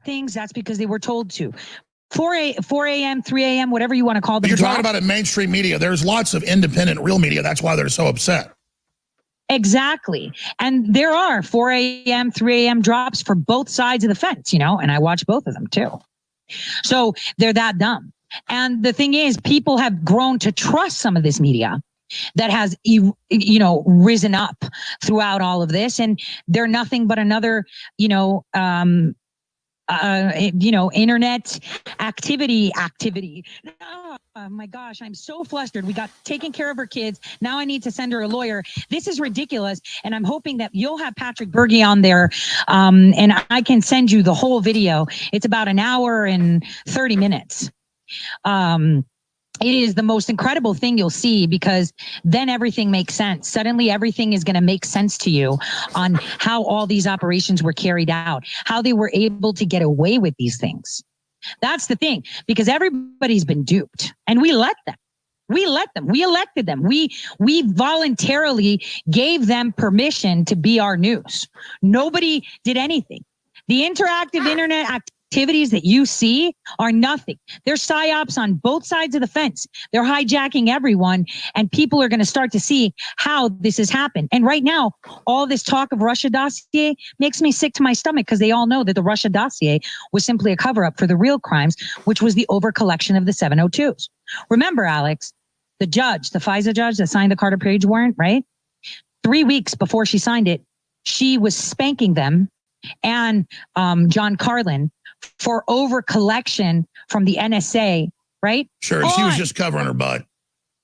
things, that's because they were told to. 4 a.m., 3 a.m., whatever you want to call them. You're talking about in mainstream media. There's lots of independent real media. That's why they're so upset. Exactly. And there are 4 a.m., 3 a.m. drops for both sides of the fence, you know, and I watch both of them too. So they're that dumb. And the thing is, people have grown to trust some of this media that has, you know, risen up throughout all of this. And they're nothing but another, internet activity. Oh my gosh, I'm so flustered. We got taking care of her kids. Now I need to send her a lawyer. This is ridiculous. And I'm hoping that you'll have Patrick Berge on there. And I can send you the whole video. It's about an hour and 30 minutes. It is the most incredible thing you'll see, because then everything makes sense. Suddenly everything is going to make sense to you on how all these operations were carried out, how they were able to get away with these things. That's the thing, because everybody's been duped, and we let them. We elected them. We voluntarily gave them permission to be our news. Nobody did anything. The interactive internet activities that you see are nothing. They're psyops on both sides of the fence. They're hijacking everyone, and people are going to start to see how this has happened. And right now, all this talk of Russia dossier makes me sick to my stomach, because they all know that the Russia dossier was simply a cover-up for the real crimes, which was the overcollection of the 702s. Remember, Alex, the judge, the FISA judge that signed the Carter Page warrant, right? 3 weeks before she signed it, she was spanking them and John Carlin for over collection from the NSA, right? Sure, she was just covering her butt.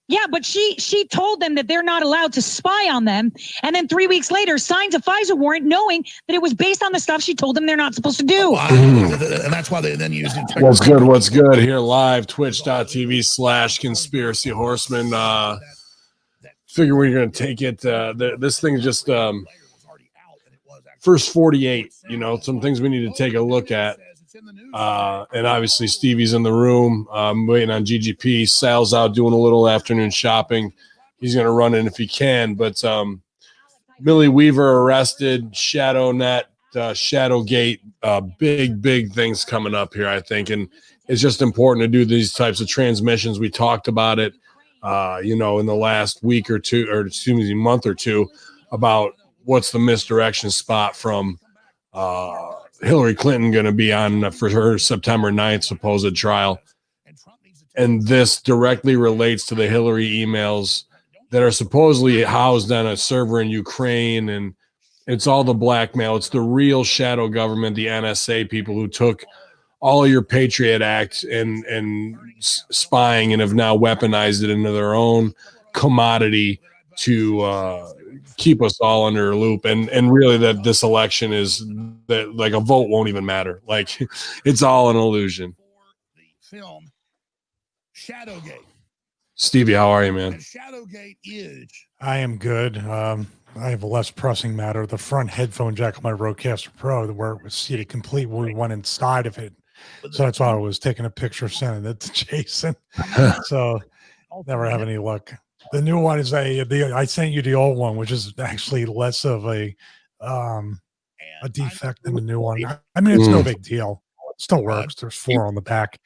Yeah, but she told them that they're not allowed to spy on them, and then 3 weeks later signs a FISA warrant knowing that it was based on the stuff she told them they're not supposed to do. And that's why they then used it. What's good here live, twitch.tv/conspiracy horseman. Figure we're going to take it. This thing just first 48, some things we need to take a look at. And obviously Stevie's in the room. I'm waiting on GGP. Sal's out doing a little afternoon shopping. He's going to run in if he can. But Millie Weaver arrested, Shadownet, Shadowgate, big things coming up here, I think. And it's just important to do these types of transmissions. We talked about it, in the last week or two, or excuse me, month or two, about what's the misdirection spot from Hillary Clinton going to be on for her September 9th supposed trial. And this directly relates to the Hillary emails that are supposedly housed on a server in Ukraine. And it's all the blackmail. It's the real shadow government, the NSA people who took all of your Patriot Act and spying and have now weaponized it into their own commodity to keep us all under a loop. And really that this election is that, like, a vote won't even matter. Like, it's all an illusion. The film Shadowgate. Stevie, how are you, man? Shadowgate is. I am good. I have a less pressing matter. The front headphone jack on my Rodecaster Pro, where it was seated complete, we went inside of it. So that's why I was taking a picture, sending it to Jason. So I'll never have any luck. The new one is I sent you the old one, which is actually less of a defect than the new one. I mean, it's no big deal. It still works. There's 4 on the back.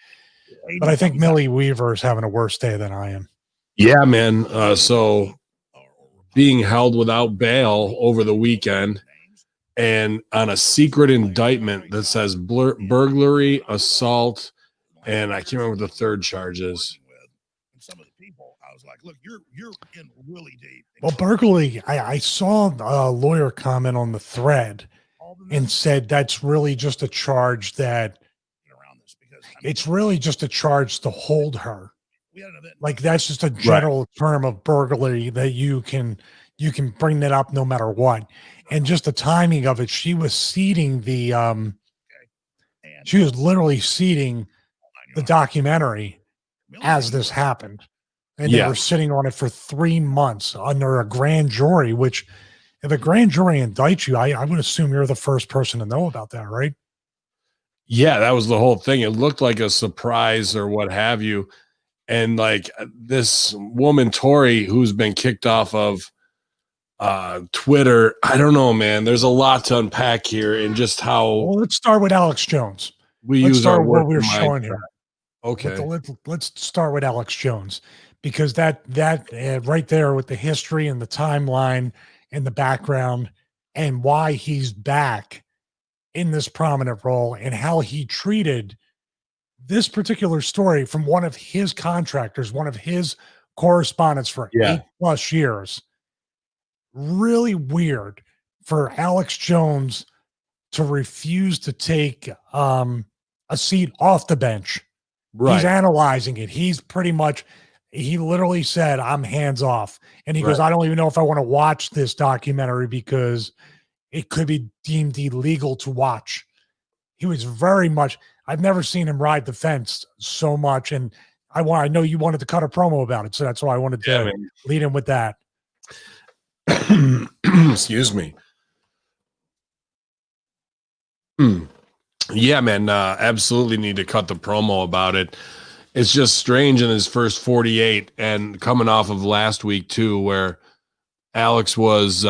But I think Millie Weaver is having a worse day than I am. Yeah, man. So being held without bail over the weekend and on a secret indictment that says burglary, assault, and I can't remember what the third charge is. Some of the people, I was like, look, you're in really deep. Well, burglary, I saw a lawyer comment on the thread and said that's really just a charge that it's really just a charge to hold her. Like, that's just a general term of burglary that you can bring that up no matter what. And just the timing of it, she was seeding she was literally seeding the documentary as this happened. And they were sitting on it for 3 months under a grand jury, which if a grand jury indicts you, I would assume you're the first person to know about that, right? Yeah, that was the whole thing. It looked like a surprise or what have you. And like this woman, Tori, who's been kicked off of Twitter, I don't know, man. There's a lot to unpack here, and just how. Well, let's start with Alex Jones. We let's use our start with what working we're showing mindset. here. Okay. Let's start with Alex Jones, because that right there with the history and the timeline and the background and why he's back in this prominent role and how he treated this particular story from one of his contractors, one of his correspondents for Yeah. 8+ years. Really weird for Alex Jones to refuse to take a seat off the bench. Right. He's analyzing it. He's pretty much, he literally said, I'm hands off. And he goes, I don't even know if I want to watch this documentary because it could be deemed illegal to watch. He was very much, I've never seen him ride the fence so much. And I know you wanted to cut a promo about it. So that's why I wanted to lead in with that. Excuse me. Yeah, man, absolutely need to cut the promo about it. It's just strange in his first 48 and coming off of last week too, where Alex was,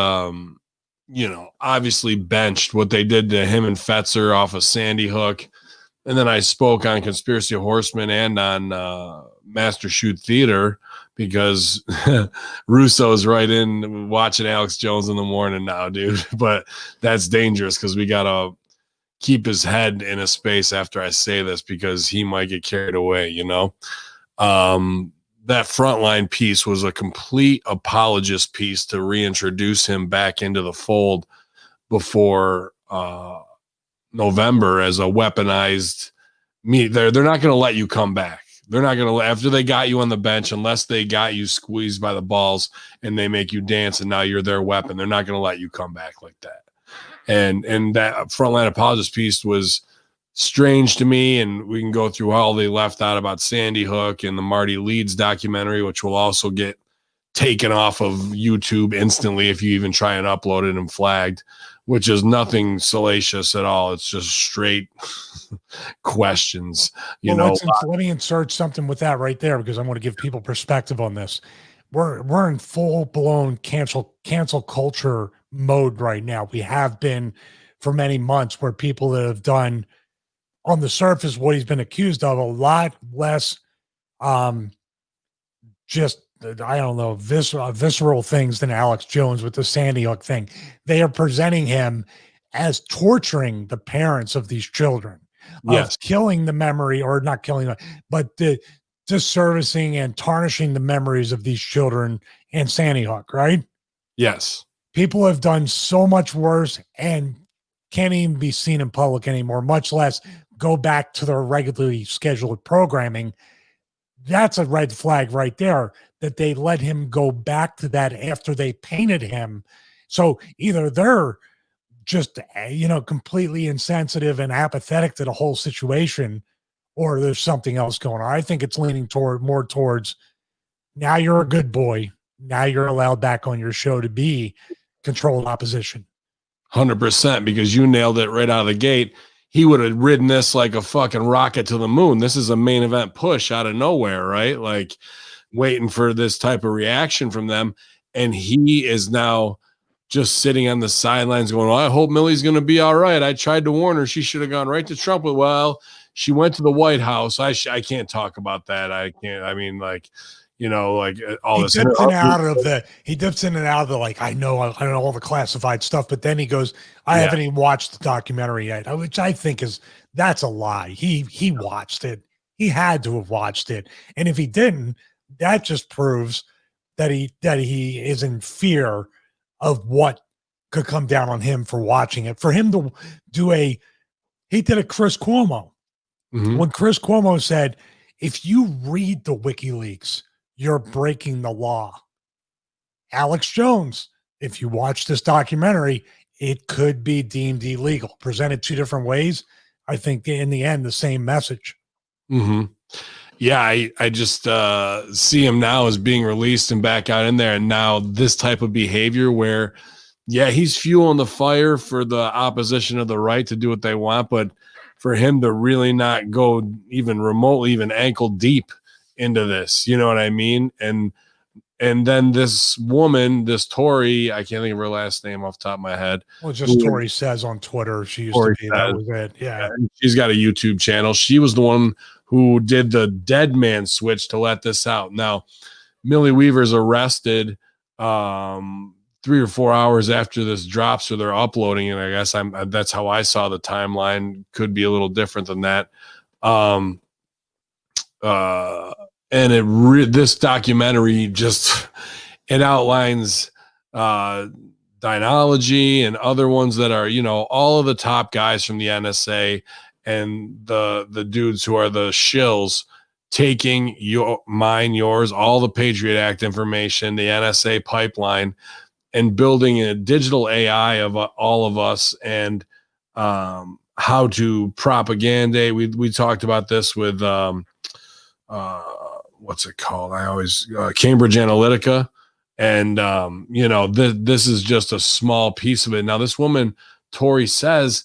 obviously benched, what they did to him and Fetzer off of Sandy Hook. And then I spoke on Conspiracy Horseman and on Master Shoot Theater because Russo's right in watching Alex Jones in the morning now, dude. But that's dangerous because we got to keep his head in a space after I say this because he might get carried away, that frontline piece was a complete apologist piece to reintroduce him back into the fold before November as a weaponized meat. They're not going to let you come back. They're not going to, after they got you on the bench, unless they got you squeezed by the balls and they make you dance and now you're their weapon, they're not going to let you come back like that. And that frontline apologist piece was strange to me, and we can go through all they left out about Sandy Hook and the Marty Leeds documentary, which will also get taken off of YouTube instantly if you even try and upload it and flagged, which is nothing salacious at all. It's just straight questions. Let me insert something with that right there because I want to give people perspective on this. We're in full blown cancel culture mode right now. We have been for many months, where people that have done on the surface what he's been accused of a lot less just I don't know visceral things than Alex Jones with the Sandy Hook thing. They are presenting him as torturing the parents of these children, of killing the memory, or not killing them, but disservicing and tarnishing the memories of these children and Sandy Hook, right? Yes. People have done so much worse and can't even be seen in public anymore, much less go back to their regularly scheduled programming. That's a red flag right there, that they let him go back to that after they painted him. So either they're just, completely insensitive and apathetic to the whole situation, or there's something else going on. I think it's leaning more towards, now you're a good boy. Now you're allowed back on your show to be controlled opposition. 100%, because you nailed it right out of the gate. He would have ridden this like a fucking rocket to the moon. This is a main event push out of nowhere, right? Like waiting for this type of reaction from them. And he is now just sitting on the sidelines going, I hope Millie's going to be all right. I tried to warn her. She should have gone right to Trump. Well, she went to the White House. I can't talk about that. I can't. I mean, all this. He dips in and out of the, like, I know all the classified stuff, but then he goes, I haven't even watched the documentary yet, which I think that's a lie. He watched it. He had to have watched it. And if he didn't, that just proves that he is in fear of what could come down on him for watching it. For him to do he did a Chris Cuomo. Mm-hmm. When Chris Cuomo said, if you read the WikiLeaks, you're breaking the law. Alex Jones, if you watch this documentary, it could be deemed illegal. Presented two different ways. I think in the end, the same message. Mm-hmm. Yeah, I just see him now as being released and back out in there. And now this type of behavior where, he's fueling the fire for the opposition of the right to do what they want. But for him to really not go even remotely, even ankle deep into this, you know what I mean? And And then this woman, this Tori, I can't think of her last name off the top of my head. Well, just Tori says on Twitter. She used to be. That was it. Yeah. She's got a YouTube channel. She was the one who did the dead man switch to let this out. Now, Millie Weaver's arrested 3 or 4 hours after this drops, or they're uploading it. I guess that's how I saw the timeline. Could be a little different than that. And this documentary just it outlines Dynology and other ones that are, all of the top guys from the NSA and the dudes who are the shills taking yours, all the Patriot Act information, the NSA pipeline, and building a digital AI of all of us, and how to propaganda. We talked about this with what's it called? Cambridge Analytica. And, this is just a small piece of it. Now, this woman, Tori, says,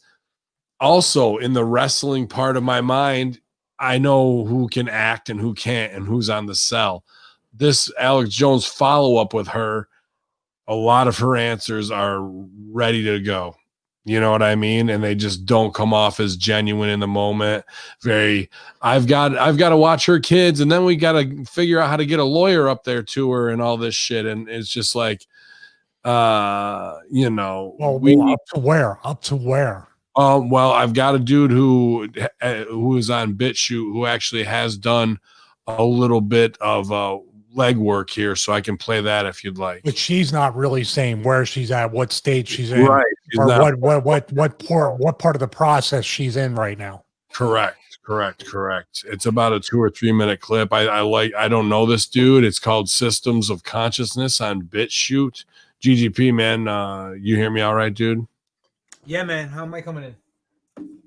also in the wrestling part of my mind, I know who can act and who can't and who's on the cell. This Alex Jones follow-up with her, a lot of her answers are ready to go. You know what I mean? And they just don't come off as genuine in the moment. I've got to watch her kids, and then we got to figure out how to get a lawyer up there to her and all this shit. And it's just like, Well, up to where? Well, I've got a dude who is on BitChute who actually has done a little bit of legwork here, so I can play that if you'd like. But she's not really saying where she's at, what state she's in, right? Or what part of the process she's in right now. Correct. It's about a 2 or 3 minute clip. I don't know this dude. It's called Systems of Consciousness on BitChute. GGP, man, you hear me all right, dude? Yeah, man. How am I coming in?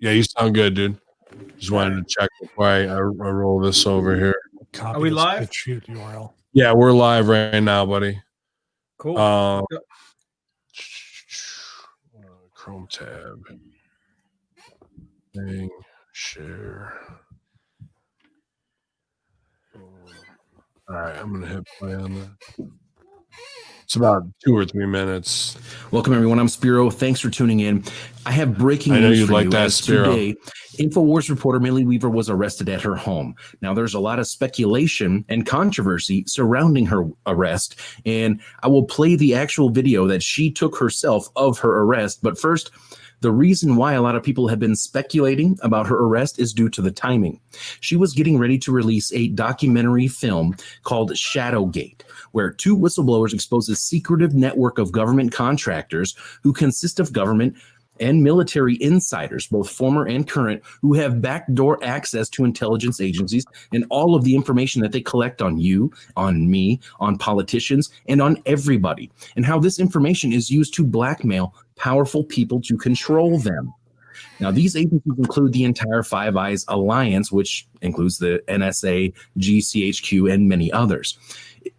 Yeah, you sound good, dude. Just wanted to check before I roll this over here. Are we live? BitChute URL. Yeah, we're live right now, buddy. Cool. Chrome tab. Thing, share. All right, I'm going to hit play on that. It's about 2 or 3 minutes. Welcome, everyone. I'm Spiro. Thanks for tuning in. I have breaking news for you. Today, InfoWars reporter Millie Weaver was arrested at her home. Now, there's a lot of speculation and controversy surrounding her arrest, and I will play the actual video that she took herself of her arrest. But first, the reason why a lot of people have been speculating about her arrest is due to the timing. She was getting ready to release a documentary film called Shadowgate, where 2 whistleblowers expose a secretive network of government contractors who consist of government and military insiders, both former and current, who have backdoor access to intelligence agencies and all of the information that they collect on you, on me, on politicians, and on everybody, and how this information is used to blackmail powerful people to control them. Now, these agencies include the entire Five Eyes Alliance, which includes the NSA, GCHQ, and many others.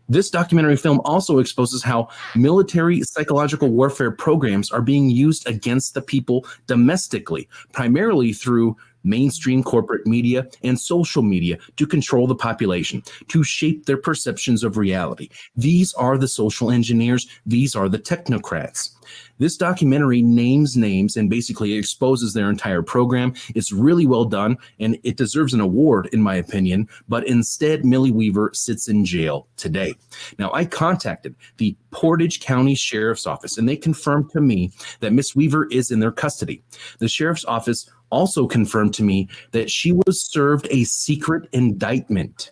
This documentary film also exposes how military psychological warfare programs are being used against the people domestically, primarily through mainstream corporate media and social media to control the population, to shape their perceptions of reality. These are the social engineers. These are the technocrats. This documentary names names and basically exposes their entire program. It's really well done, and it deserves an award, in my opinion, but instead, Millie Weaver sits in jail today. Now, I contacted the Portage County Sheriff's Office, and they confirmed to me that Miss Weaver is in their custody. The Sheriff's Office also confirmed to me that she was served a secret indictment.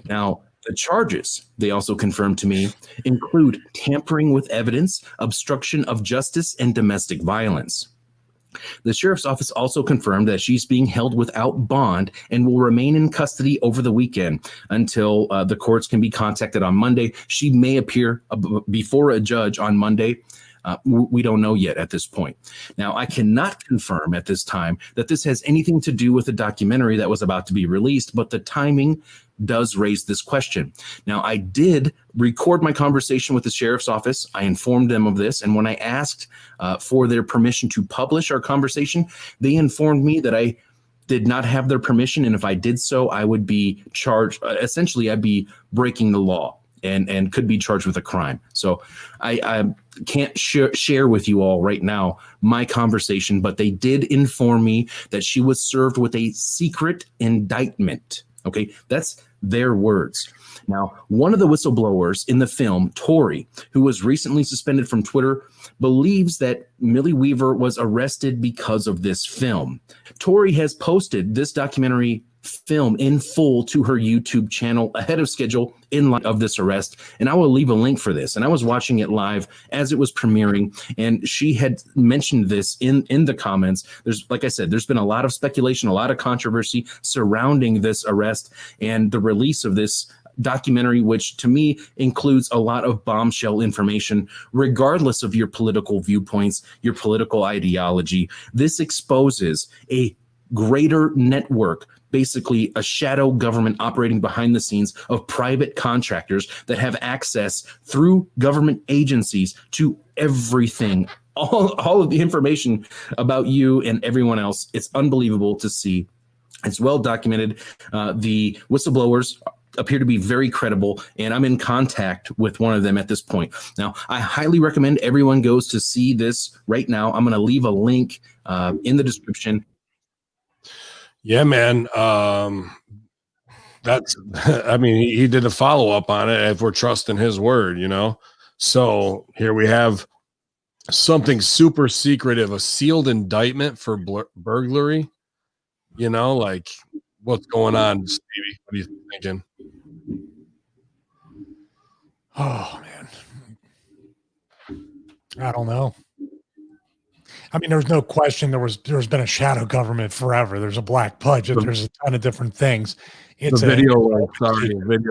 Now, the charges, they also confirmed to me, include tampering with evidence, obstruction of justice, and domestic violence. The Sheriff's Office also confirmed that she's being held without bond and will remain in custody over the weekend until the courts can be contacted on Monday. She may appear before a judge on Monday. We don't know yet at this point. Now, I cannot confirm at this time that this has anything to do with the documentary that was about to be released, but the timing does raise this question. Now, I did record my conversation with the Sheriff's Office. I informed them of this, and when I asked for their permission to publish our conversation, they informed me that I did not have their permission, and if I did so, I would be charged. Essentially, I'd be breaking the law. and could be charged with a crime. So I can't share with you all right now my conversation, but they did inform me that she was served with a secret indictment. Okay, that's their words. Now, one of the whistleblowers in the film, Tori, who was recently suspended from Twitter, believes that Millie Weaver was arrested because of this film. Tori has posted this documentary film in full to her YouTube channel ahead of schedule in light of this arrest, and I will leave a link for this. And I was watching it live as it was premiering, and she had mentioned this in the comments. There's, like I said, there's been a lot of speculation, a lot of controversy surrounding this arrest and the release of this documentary, which to me includes a lot of bombshell information, regardless of your political viewpoints, your political ideology. This exposes a greater network, basically a shadow government operating behind the scenes of private contractors that have access through government agencies to everything, all of the information about you and everyone else. It's unbelievable to see. It's well documented. The whistleblowers appear to be very credible, and I'm in contact with one of them at this point. Now, I highly recommend everyone goes to see this right now. I'm going to leave a link in the description. Yeah, man. That's, I mean, he did a follow up on it if we're trusting his word, you know? So here we have something super secretive, a sealed indictment for burglary, you know, like what's going on, Stevie? What are you thinking? Oh, man. I don't know. I mean, there's no question there's been a shadow government forever. There's a black budget. There's a ton of different things. It's the video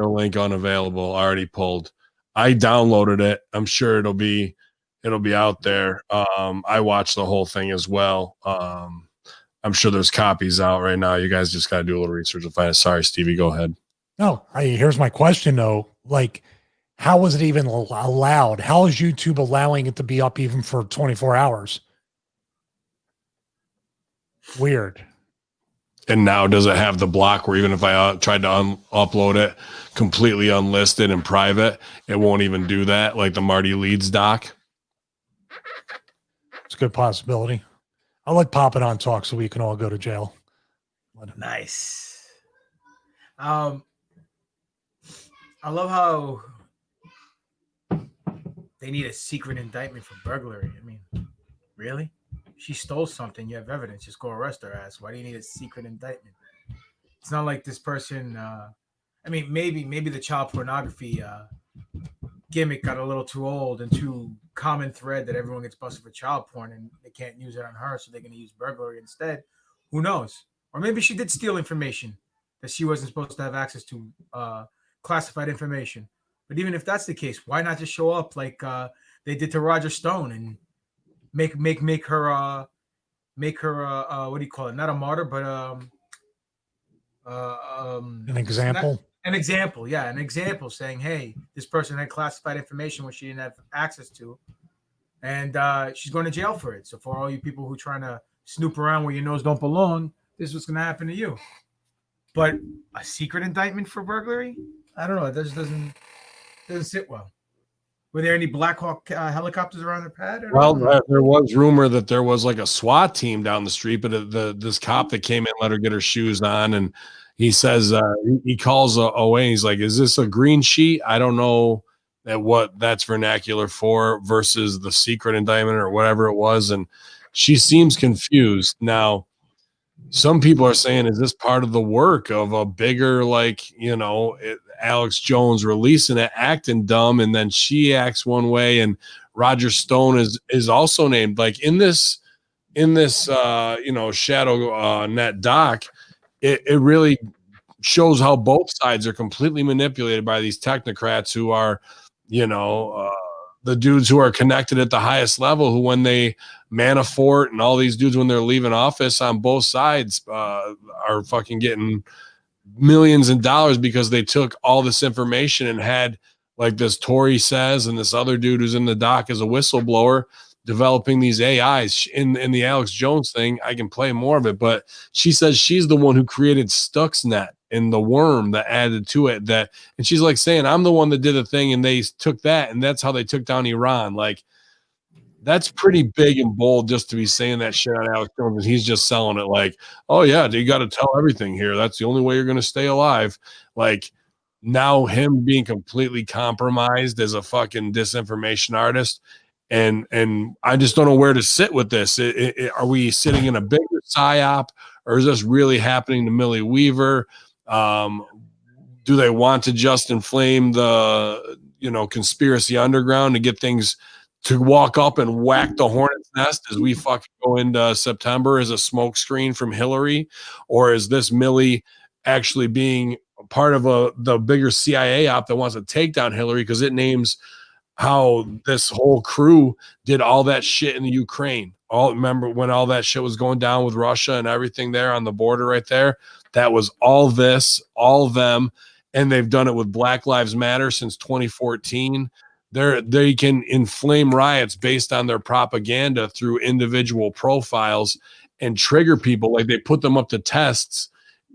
link unavailable, already pulled. I downloaded it. I'm sure it'll be out there. I watched the whole thing as well. I'm sure there's copies out right now. You guys just got to do a little research and find it. Sorry, Stevie, go ahead. No, here's my question though. Like, how was it even allowed? How is YouTube allowing it to be up even for 24 hours? Weird. And now does it have the block where even if I tried to upload it completely unlisted and private, it won't even do that, like the Marty Leeds doc? It's a good possibility. I'll let Pop It On talk so we can all go to jail. Nice. I love how they need a secret indictment for burglary. I mean, really? She stole something. You have evidence. Just go arrest her ass. Why do you need a secret indictment? It's not like this person. I mean, maybe the child pornography gimmick got a little too old and too common thread that everyone gets busted for child porn and they can't use it on her, so they're going to use burglary instead. Who knows? Or maybe she did steal information that she wasn't supposed to have access to, classified information. But even if that's the case, why not just show up like they did to Roger Stone and make her what do you call it? Not a martyr, but an example. An example, yeah, an example saying, hey, this person had classified information which she didn't have access to, and she's going to jail for it. So for all you people who are trying to snoop around where your nose don't belong, this is what's going to happen to you. But a secret indictment for burglary? I don't know. It just doesn't sit well. Were there any Black Hawk helicopters around the pad? Well, there was rumor that there was like a SWAT team down the street, but this cop that came in let her get her shoes on, and he says he calls away. He's like, "Is this a green sheet? I don't know what that's vernacular for versus the secret indictment or whatever it was." And she seems confused. Now, some people are saying, "Is this part of the work of a bigger, like, you know, Alex Jones releasing it, acting dumb, and then she acts one way, and Roger Stone is also named like in this Shadow Net doc." It really shows how both sides are completely manipulated by these technocrats who are, the dudes who are connected at the highest level, who when they Manafort and all these dudes, when they're leaving office on both sides, are fucking getting millions of dollars because they took all this information and had, like this Tory says, and this other dude who's in the doc as a whistleblower, developing these AIs. In the Alex Jones thing, I can play more of it, but she says she's the one who created Stuxnet and the worm that added to it. And she's like saying, I'm the one that did the thing, and they took that, and that's how they took down Iran. Like, that's pretty big and bold just to be saying that shit on Alex Jones, and he's just selling it like, oh yeah, you got to tell everything here. That's the only way you're going to stay alive. Like, now him being completely compromised as a fucking disinformation artist, and I just don't know where to sit with this. Are we sitting in a bigger psyop, or is this really happening to Millie Weaver? Do they want to just inflame the conspiracy underground to get things to walk up and whack the hornet's nest as we fucking go into September as a smokescreen from Hillary? Or is this Millie actually being part of the bigger CIA op that wants to take down Hillary because it names how this whole crew did all that shit in the Ukraine? Remember when all that shit was going down with Russia and everything there on the border right there? That was all them. And they've done it with Black Lives Matter since 2014. They can inflame riots based on their propaganda through individual profiles and trigger people. Like, they put them up to tests.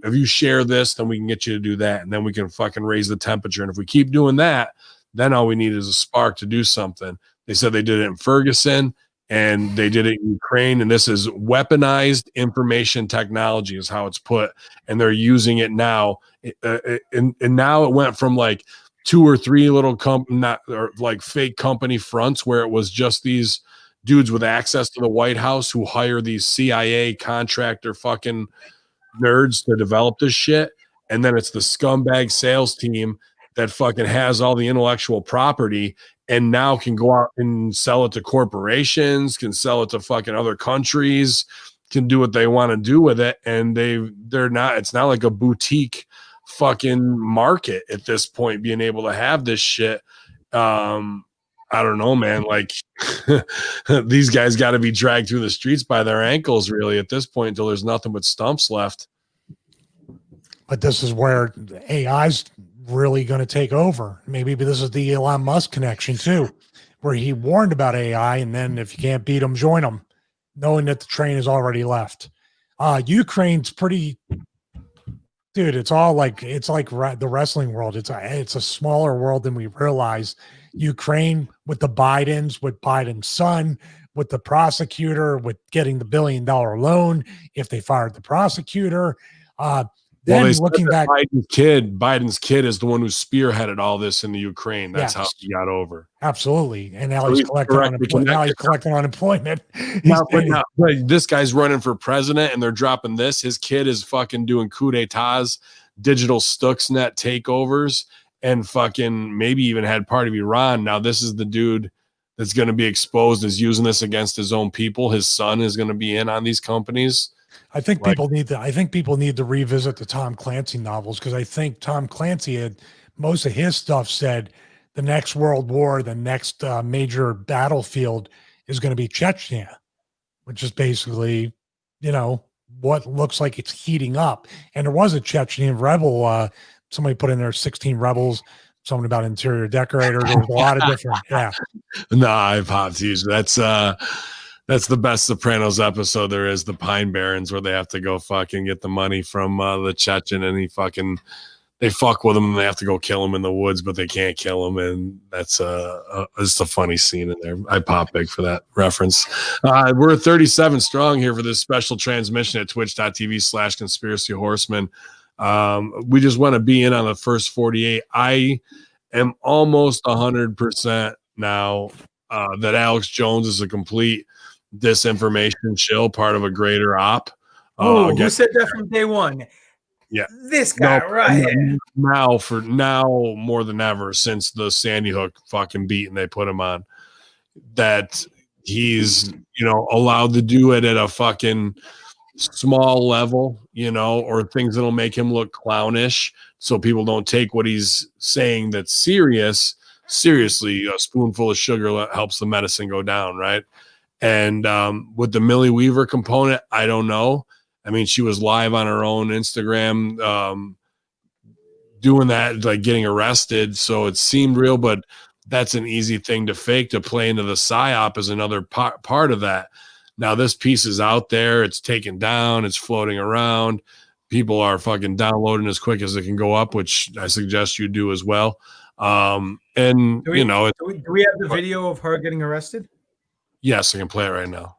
If you share this, then we can get you to do that. And then we can fucking raise the temperature. And if we keep doing that, then all we need is a spark to do something. They said they did it in Ferguson, and they did it in Ukraine. And this is weaponized information technology is how it's put. And they're using it now. And now it went from like 2 or 3 little fake company fronts where it was just these dudes with access to the White House who hire these CIA contractor fucking nerds to develop this shit. And then it's the scumbag sales team that fucking has all the intellectual property and now can go out and sell it to corporations, can sell it to fucking other countries, can do what they want to do with it. And it's not like a boutique fucking market at this point being able to have this shit. I don't know, man. Like, these guys got to be dragged through the streets by their ankles really at this point until there's nothing but stumps left. But this is where AI's really going to take over. Maybe this is the Elon Musk connection too, where he warned about AI, and then if you can't beat them, join them, knowing that the train has already left. Ukraine's pretty, dude. It's like the wrestling world. It's a smaller world than we realize. Ukraine with the Bidens, with Biden's son, with the prosecutor, with getting the $1 billion loan. If they fired the prosecutor, then looking back, Biden's kid is the one who spearheaded all this in the Ukraine. That's how he got over. Absolutely. And now he's collecting unemployment. But this guy's running for president, and they're dropping this. His kid is fucking doing coup d'etats, digital Stuxnet takeovers, and fucking maybe even had part of Iran. Now this is the dude that's going to be exposed as using this against his own people. His son is going to be in on these companies. I think people need to revisit the Tom Clancy novels, because I think Tom Clancy had most of his stuff said the next world war, the next major battlefield is going to be Chechnya, which is basically, what looks like it's heating up. And there was a Chechen rebel. Somebody put in there 16 rebels, something about interior decorators. There was a lot of different. Yeah. No, I popped huge. That's the best Sopranos episode there is, the Pine Barrens, where they have to go fucking get the money from the Chechen, and they fuck with him, and they have to go kill him in the woods, but they can't kill him. And that's just a funny scene in there. I pop big for that reference. We're 37 strong here for this special transmission at twitch.tv/conspiracy horseman. We just want to be in on the first 48. I am almost 100% now that Alex Jones is a complete disinformation shill, part of a greater op. Who said that from day one? Yeah, this guy right here. Now more than ever, since the Sandy Hook fucking beat and they put him on, that he's allowed to do it at a fucking small level, or things that'll make him look clownish, so people don't take what he's saying that's seriously. A spoonful of sugar helps the medicine go down, right? And with the Millie Weaver component, I don't know. I mean, she was live on her own Instagram doing that, like getting arrested, so it seemed real. But that's an easy thing to fake. To play into the psyop is another part of that. Now this piece is out there. It's taken down. It's floating around. People are fucking downloading as quick as it can go up, which I suggest you do as well. And do we have the video of her getting arrested? Yes, I can play it right now.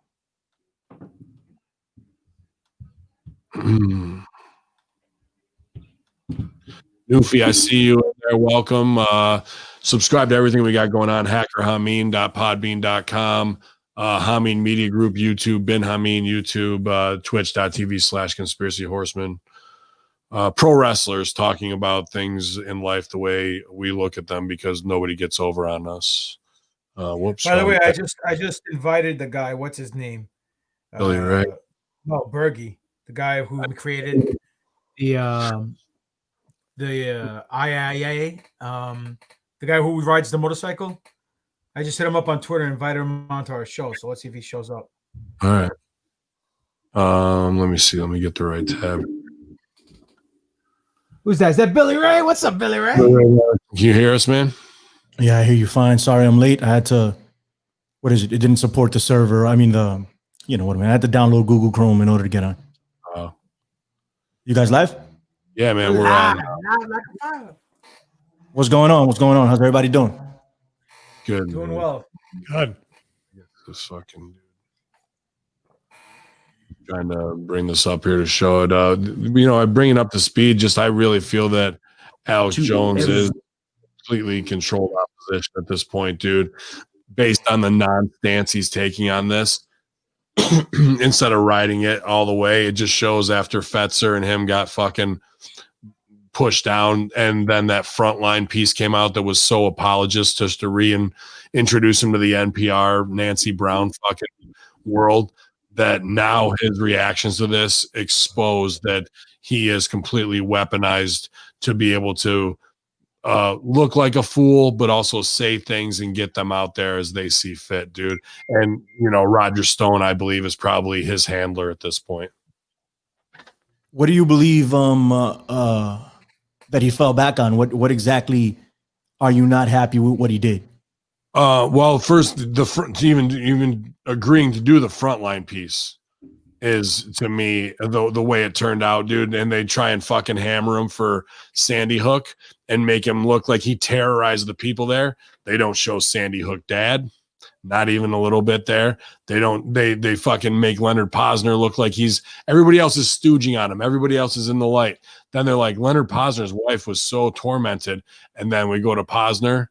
Newfie, I see you there. Welcome. Subscribe to everything we got going on. hackerhameen.podbean.com, Hameen Media Group, YouTube, Bin Hameen, YouTube, twitch.tv/conspiracy horseman. Pro wrestlers talking about things in life the way we look at them because nobody gets over on us. Whoops. By the way, I just invited the guy. What's his name? Billy Ray. No, Bergie, the guy who created the IIA, the guy who rides the motorcycle. I just hit him up on Twitter and invited him onto our show. So let's see if he shows up. All right. Let me see. Let me get the right tab. Who's that? Is that Billy Ray? What's up, Billy Ray? Can you hear us, man? Yeah, I hear you fine. Sorry, I'm late. I had to. What is it? It didn't support the server. I mean, I had to download Google Chrome in order to get on. You guys live? Yeah, man, we're on. What's going on? How's everybody doing? Good. Doing well. Good. This fucking dude. Trying to bring this up here to show it. I bring it up to speed. I really feel that Alex Jones is completely controlled opposition at this point, dude. Based on the non-stance he's taking on this, instead of riding it all the way, it just shows after Fetzer and him got fucking pushed down, and then that frontline piece came out that was so apologist just to reintroduce him to the NPR Nancy Brown fucking world, that now his reactions to this expose that he is completely weaponized to be able to look like a fool, but also say things and get them out there as they see fit, dude. And, Roger Stone, I believe, is probably his handler at this point. What do you believe that he fell back on? What exactly are you not happy with what he did? Well, first, even agreeing to do the frontline piece is, to me, the way it turned out, dude. And they try and fucking hammer him for Sandy Hook and make him look like he terrorized the people there. They don't show Sandy Hook dad, not even a little bit there. They fucking make Leonard Posner look like everybody else is stooging on him. Everybody else is in the light. Then they're like, Leonard Posner's wife was so tormented. And then we go to Posner,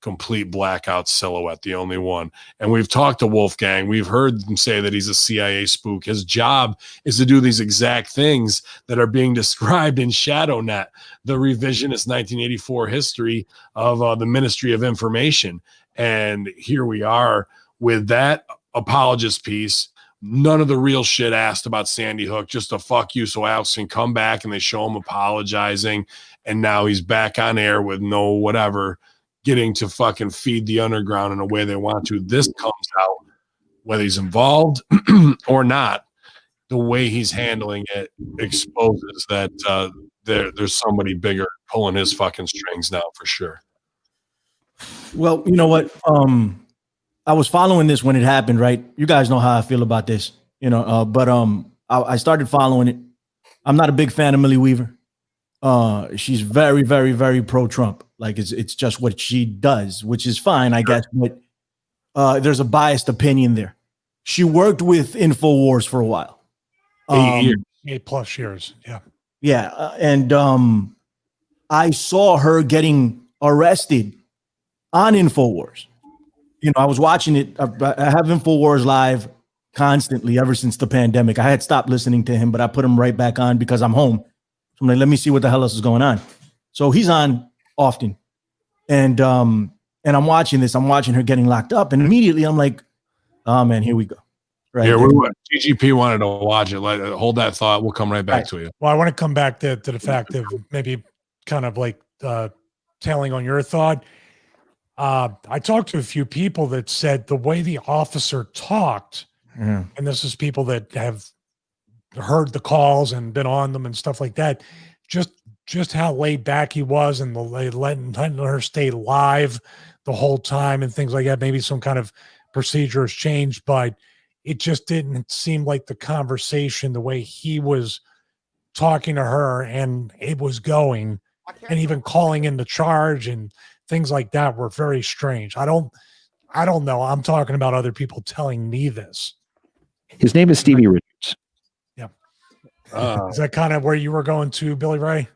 complete blackout silhouette, the only one. And we've talked to Wolfgang. We've heard them say that he's a CIA spook. His job is to do these exact things that are being described in Shadownet, the revisionist 1984 history of the Ministry of Information. And here we are with that apologist piece. None of the real shit asked about Sandy Hook, just a fuck you so Alex can come back, and they show him apologizing. And now he's back on air with no whatever, getting to fucking feed the underground in a way they want to. This comes out, whether he's involved or not, the way he's handling it exposes that there's somebody bigger pulling his fucking strings now for sure. Well, you know what? I was following this when it happened, right? You guys know how I feel about this, but I started following it. I'm not a big fan of Millie Weaver. She's very, very, very pro-Trump. Like it's just what she does, which is fine, I guess. But there's a biased opinion there. She worked with InfoWars for a while. 8 years. 8+ years. Yeah. Yeah. And I saw her getting arrested on InfoWars. I was watching it. I have InfoWars live constantly ever since the pandemic. I had stopped listening to him, but I put him right back on because I'm home. So I'm like, let me see what the hell else is going on. So he's on often. And I'm watching this. I'm watching her getting locked up. And immediately I'm like, oh, man, here we go. Right. Here, GGP wanted to watch it. Hold that thought. We'll come right back to you. Well, I want to come back to the fact of maybe kind of like tailing on your thought. I talked to a few people that said the way the officer talked, and this is people that have heard the calls and been on them and stuff like that, just how laid back he was, and letting her stay live, the whole time and things like that. Maybe some kind of procedure has changed, but it just didn't seem like the conversation, the way he was talking to her and it was going, and even calling in the charge and things like that were very strange. I don't know. I'm talking about other people telling me this. His name is Stevie Richards. Yeah. Is that kind of where you were going to, Billy Ray?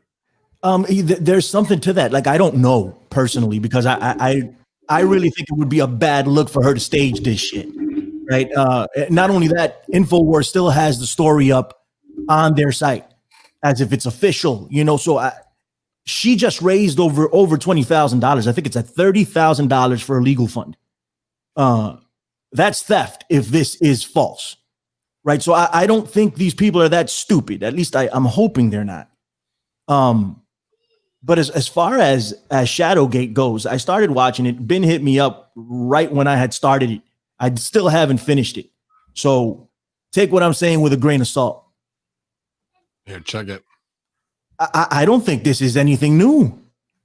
There's something to that. Like, I don't know personally, because I really think it would be a bad look for her to stage this shit. Right. Not only that, InfoWars still has the story up on their site as if it's official, you know. So she just raised over $20,000. I think it's at $30,000 for a legal fund. That's theft if this is false. Right. So I don't think these people are that stupid. At least I'm hoping they're not. But as far as Shadowgate goes, I started watching it. Ben hit me up right when I had started it. I still haven't finished it. So take what I'm saying with a grain of salt. Here, check it. I don't think this is anything new.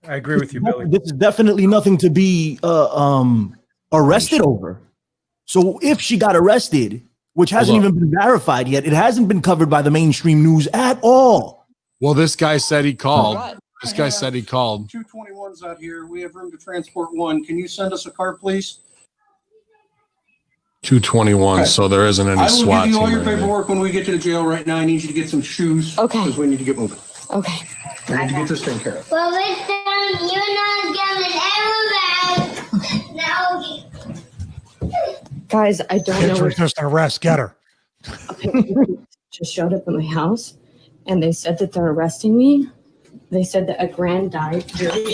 I agree with you, Billy. This is definitely nothing to be arrested over. So if she got arrested, which hasn't even been verified yet, it hasn't been covered by the mainstream news at all. Well, this guy said he called. This guy said he called. 221's out here. We have room to transport one. Can you send us a car, please? 221, okay. So there isn't any SWAT. I will give you all your paperwork when we get to the jail. Right now, I need you to get some shoes. Okay. Because we need to get moving. Okay. We need to get this taken care of. Well, this time you're not getting back. Guys, I don't know. It's just an arrest. Get her. Okay. Just showed up at my house, and they said that they're arresting me. They said that a grand jury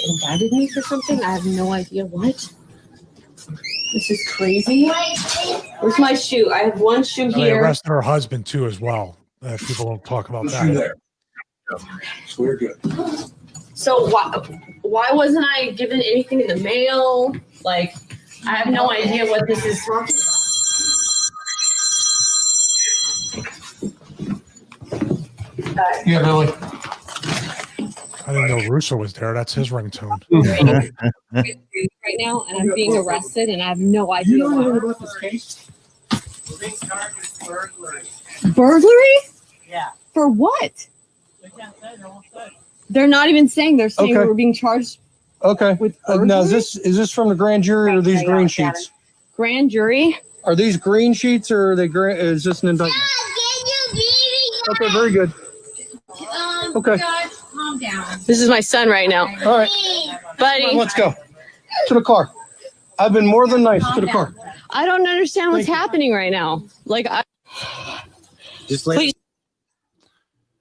indicted me for something. I have no idea what. This is crazy. Where's my shoe? I have one shoe They here. arrested her husband too, as well. People don't talk about that. There. So we're good. So why wasn't I given anything in the mail? Like, I have no idea what this is talking about. Yeah, Billy. I didn't know Russo was there. That's his ringtone. Right now, and I'm being arrested, and I have no idea why. About this case? We're being charged with burglary. Burglary? Yeah. For what? They can't say. They won't say. They're not even saying. They're saying Okay. we're being charged Okay. with Now, burglary. is this from the grand jury or these green sheets? Grand jury? Are these green sheets or are they is this an indictment? Okay, very good. Okay. Calm down. This is my son right now. All right. Buddy, Let's go. To the car. I've been more than nice. To the car. I don't understand what's happening right now. Like, Just please.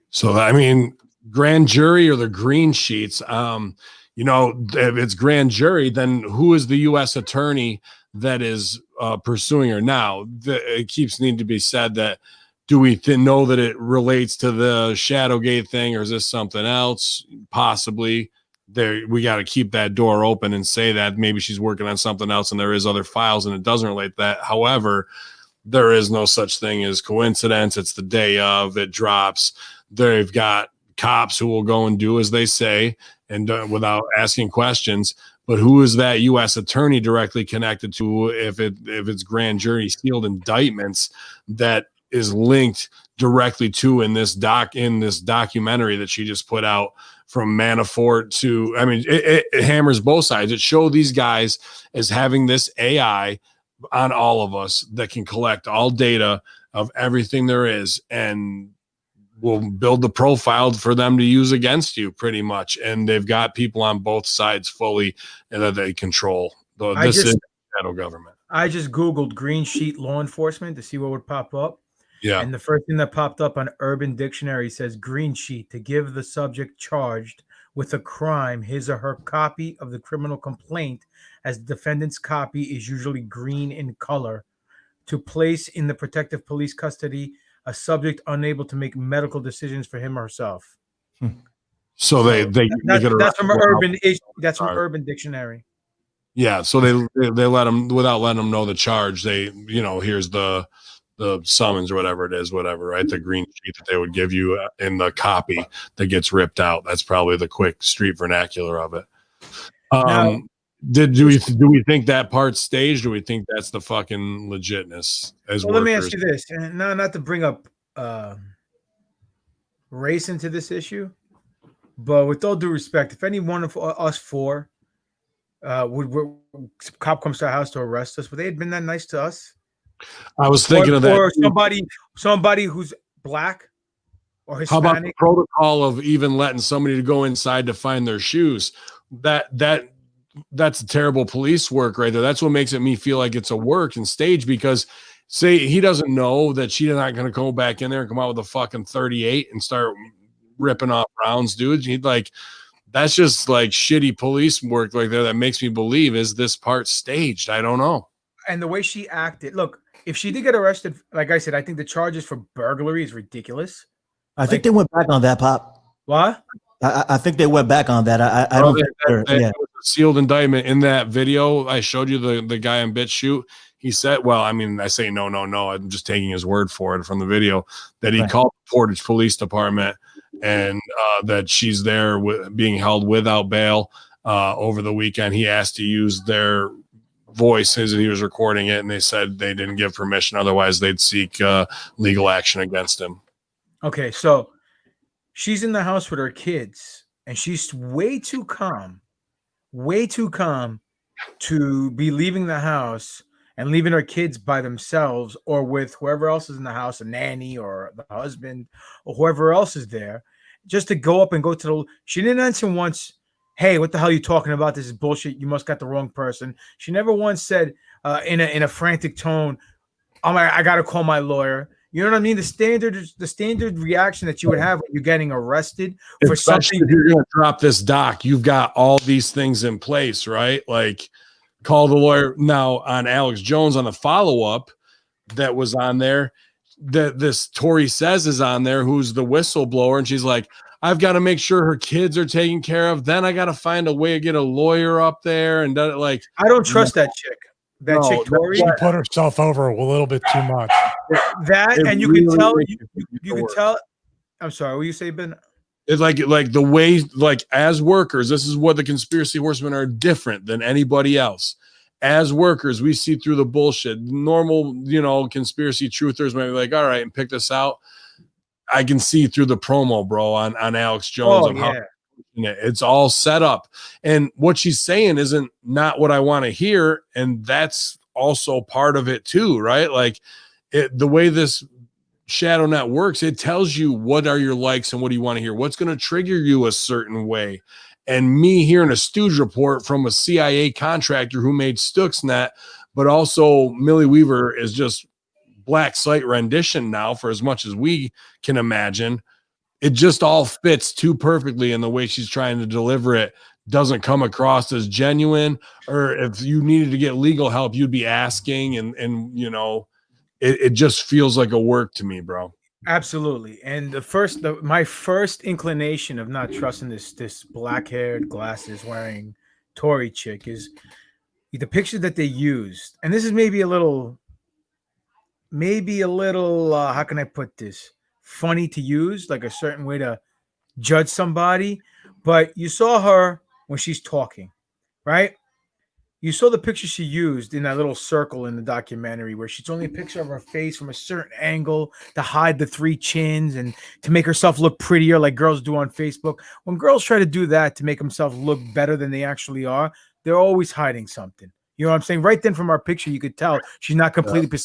So, I mean, grand jury or the green sheets, you know, if it's grand jury, then who is the U.S. attorney that is pursuing her now? It keeps needing to be said that, do we know that it relates to the Shadowgate thing, or is this something else? Possibly. We got to keep that door open and say that maybe she's working on something else and there is other files and it doesn't relate to that. However, there is no such thing as coincidence. It's the day of, it drops. They've got cops who will go and do as they say and without asking questions. But who is that U.S. attorney directly connected to if it's grand jury sealed indictments that is linked directly to in this documentary that she just put out, from Manafort to, I mean, it hammers both sides. It showed these guys as having this AI on all of us that can collect all data of everything there is and will build the profile for them to use against you pretty much. And they've got people on both sides fully and that they control. This is shadow government. I just Googled green sheet law enforcement to see what would pop up. Yeah. And the first thing that popped up on Urban Dictionary says green sheet, to give the subject charged with a crime his or her copy of the criminal complaint, as the defendant's copy is usually green in color, to place in the protective police custody a subject unable to make medical decisions for him or herself. So that's from Urban Dictionary. Yeah. So they let them, without letting them know the charge, they, here's the summons or whatever it is, right? The green sheet that they would give you in the copy that gets ripped out. That's probably the quick street vernacular of it. Now, Do we think that part's staged? Do we think that's the fucking legitness as Well, workers? let me ask you this, and not to bring up race into this issue, but with all due respect, if any one of us four would cop comes to our house to arrest us, would they have been that nice to us? I was thinking of that. Or somebody who's black or Hispanic. How about the protocol of even letting somebody to go inside to find their shoes? That's terrible police work right there. That's what makes me feel like it's a work and stage, because say he doesn't know that she's not going to go back in there and come out with a fucking 38 and start ripping off rounds, dude. He'd like, that's just like shitty police work like there that makes me believe, is this part staged? I don't know. And the way she acted, look, if she did get arrested, like I said, I think the charges for burglary is ridiculous. I think they went back on that, Pop. What? I think they went back on that. I don't think that was a sealed indictment. In that video I showed you, the guy on BitChute, he said, well, I mean, I say no, I'm just taking his word for it from the video, that he called the Portage Police Department and that she's there being held without bail over the weekend. He asked to use their voices and he was recording it, and they said they didn't give permission, otherwise they'd seek legal action against him. Okay, so she's in the house with her kids and she's way too calm to be leaving the house and leaving her kids by themselves or with whoever else is in the house, a nanny or the husband or whoever else is there, just to go up and go to the. She didn't answer once, hey, what the hell are you talking about? This is bullshit. You must got the wrong person. She never once said in a frantic tone, I got to call my lawyer. You know what I mean? The standard reaction that you would have when you're getting arrested for Especially something. if you're going to drop this doc, you've got all these things in place, right? Like, call the lawyer. Now on Alex Jones, on the follow-up that was on there, that this Tori Says is on there, who's the whistleblower, and she's like, I've got to make sure her kids are taken care of. Then I got to find a way to get a lawyer up there. And like, I don't trust that chick. That chick Tori, she put herself over a little bit too much. And you can tell. You can tell. I'm sorry. What you say, Ben? It's like the way, like, as workers, this is what the conspiracy horsemen are different than anybody else. As workers, we see through the bullshit. Normal, conspiracy truthers might be like, all right, and pick this out. I can see through the promo, bro, on Alex Jones. How it's all set up. And what she's saying isn't not what I want to hear. And that's also part of it too, right? Like the way this Shadownet works, it tells you what are your likes and what do you want to hear, what's going to trigger you a certain way. And me hearing a stooge report from a CIA contractor who made Stuxnet, but also Millie Weaver is just black site rendition now, for as much as we can imagine. It just all fits too perfectly, and the way she's trying to deliver it doesn't come across as genuine. Or if you needed to get legal help, you'd be asking, and it just feels like a work to me, bro. Absolutely. And my first inclination of not trusting this black-haired, glasses wearing Tory chick is the picture that they used. And this is maybe a little how can I put this, funny to use, like a certain way to judge somebody. But you saw her when she's talking, right? You saw the picture she used in that little circle in the documentary where she's only a picture of her face from a certain angle to hide the 3 chins and to make herself look prettier, like girls do on Facebook. When girls try to do that to make themselves look better than they actually are, they're always hiding something. You know what I'm saying? Right then from our picture, you could tell she's not completely,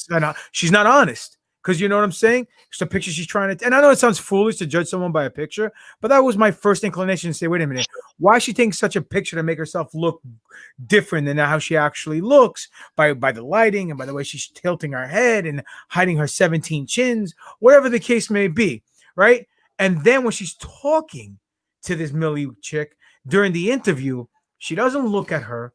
she's not honest. Because you know what I'm saying? It's a picture she's trying to, and I know it sounds foolish to judge someone by a picture, but that was my first inclination to say, wait a minute, why is she taking such a picture to make herself look different than how she actually looks by the lighting and by the way she's tilting her head and hiding her 17 chins, whatever the case may be, right? And then when she's talking to this Millie chick during the interview, she doesn't look at her.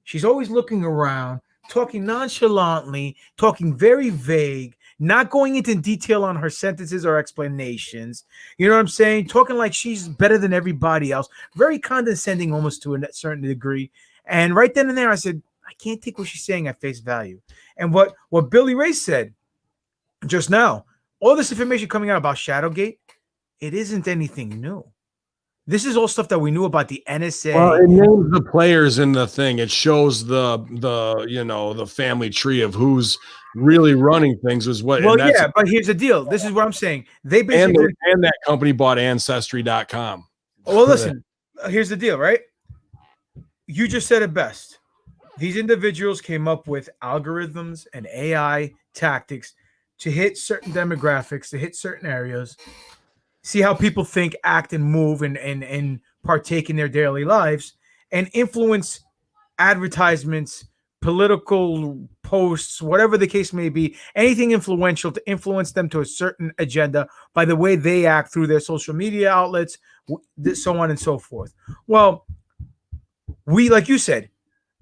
She's always looking around, talking nonchalantly, talking very vague, not going into detail on her sentences or explanations. You know what I'm saying? Talking like she's better than everybody else. Very condescending almost to a certain degree. And right then and there, I said, I can't take what she's saying at face value. And what Billy Ray said just now, all this information coming out about Shadowgate, it isn't anything new. This is all stuff that we knew about the NSA. Well, it names the players in the thing. It shows the family tree of who's really running things. Was what? Well, and that's, yeah, but here's the deal. This is what I'm saying. They basically and that company bought Ancestry.com. Well, listen. Here's the deal, right? You just said it best. These individuals came up with algorithms and AI tactics to hit certain demographics, to hit certain areas, see how people think, act, and move and partake in their daily lives, and influence advertisements, political posts, whatever the case may be, anything influential to influence them to a certain agenda by the way they act through their social media outlets, so on and so forth. Well, we, like you said,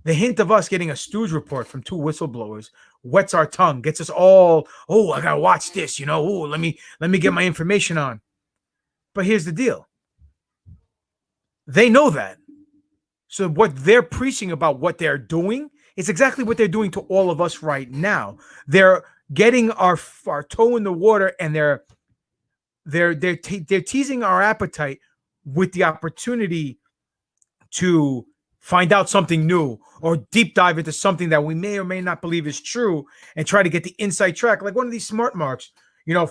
the hint of us getting a stooge report from 2 whistleblowers wets our tongue, gets us all, oh, I gotta watch this, oh, let me get my information on. But here's the deal. They know that. So what they're preaching about what they're doing is exactly what they're doing to all of us right now. They're getting our toe in the water, and they're teasing our appetite with the opportunity to find out something new or deep dive into something that we may or may not believe is true and try to get the inside track, like one of these smart marks,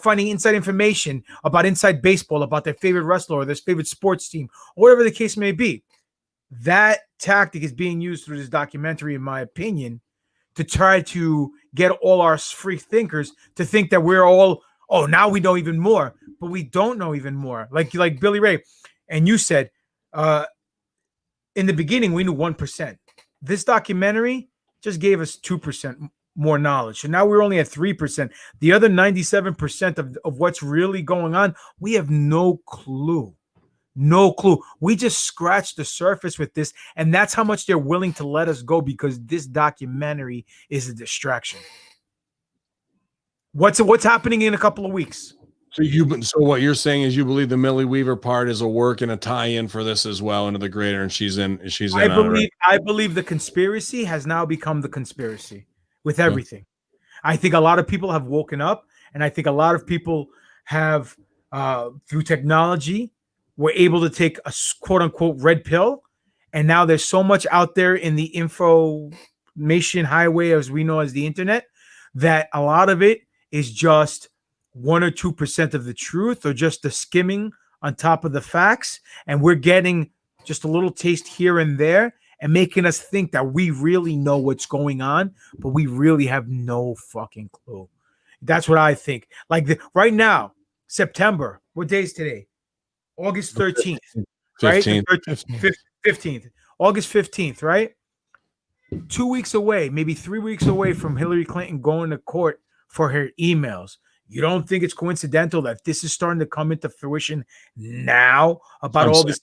finding inside information about inside baseball, about their favorite wrestler or their favorite sports team, or whatever the case may be. That tactic is being used through this documentary, in my opinion, to try to get all our free thinkers to think that we're all, oh, now we know even more, but we don't know even more. Like Billy Ray, and you said, in the beginning, we knew 1%. This documentary just gave us 2% more knowledge. So now we're only at 3%. The other 97% of what's really going on, we have no clue. No clue. We just scratched the surface with this, and that's how much they're willing to let us go, because this documentary is a distraction. What's happening in a couple of weeks? So what you're saying is you believe the Millie Weaver part is a work and a tie-in for this as well into the greater, and she's in. I believe the conspiracy has now become the conspiracy with everything. I think a lot of people have woken up, and I think a lot of people have, through technology, were able to take a quote-unquote red pill, and now there's so much out there in the information highway, as we know as the internet, that a lot of it is just 1 or 2% of the truth, or just the skimming on top of the facts, and we're getting just a little taste here and there and making us think that we really know what's going on, but we really have no fucking clue. That's what I think. Like right now, September, what day is today? August 13th, right? 15th. August 15th, right? 2 weeks away, maybe 3 weeks away from Hillary Clinton going to court for her emails. You don't think it's coincidental that this is starting to come into fruition now about all this,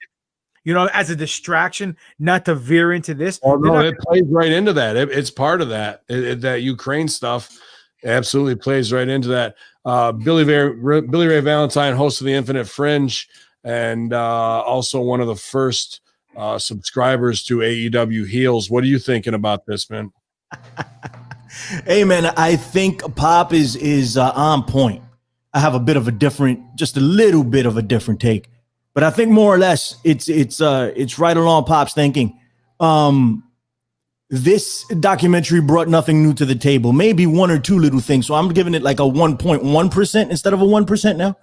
as a distraction, not to veer into this? Oh, no, it plays right into that. It's part of that. That Ukraine stuff absolutely plays right into that. Billy Ray Valentine, host of the Infinite Fringe, and also one of the first subscribers to AEW Heels. What are you thinking about this, man? Hey, man, I think Pop is on point. I have a little bit of a different take, but I think more or less it's right along Pop's thinking. This documentary brought nothing new to the table, maybe 1 or 2 little things. So I'm giving it like a 1.1% instead of a 1% now.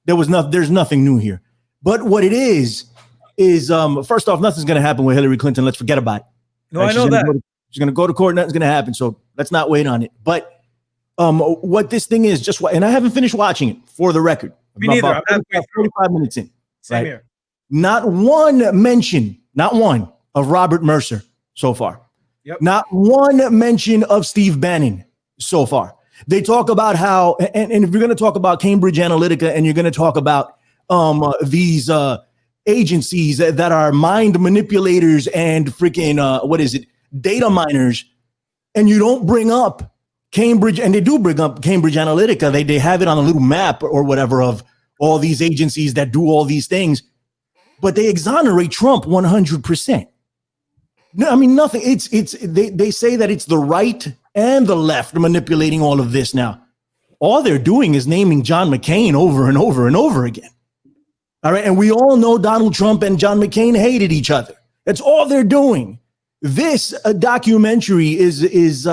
There's nothing new here. But what it is first off, nothing's going to happen with Hillary Clinton. Let's forget about it. No, right? I know that. She's going to go to court. Nothing's going to happen. So let's not wait on it. But what this thing is, and I haven't finished watching it, for the record. Me neither. I'm 45 minutes in. Same here. Not one mention, of Robert Mercer so far. Yep. Not one mention of Steve Bannon so far. They talk about how, and if you're going to talk about Cambridge Analytica, and you're going to talk about these agencies that are mind manipulators and freaking data miners, and you don't bring up Cambridge, and they do bring up Cambridge Analytica. They have it on a little map or whatever of all these agencies that do all these things, but they exonerate Trump 100%. No, I mean nothing. They say that it's the right and the left manipulating all of this now. All they're doing is naming John McCain over and over and over again. All right. And we all know Donald Trump and John McCain hated each other. That's all they're doing. This documentary is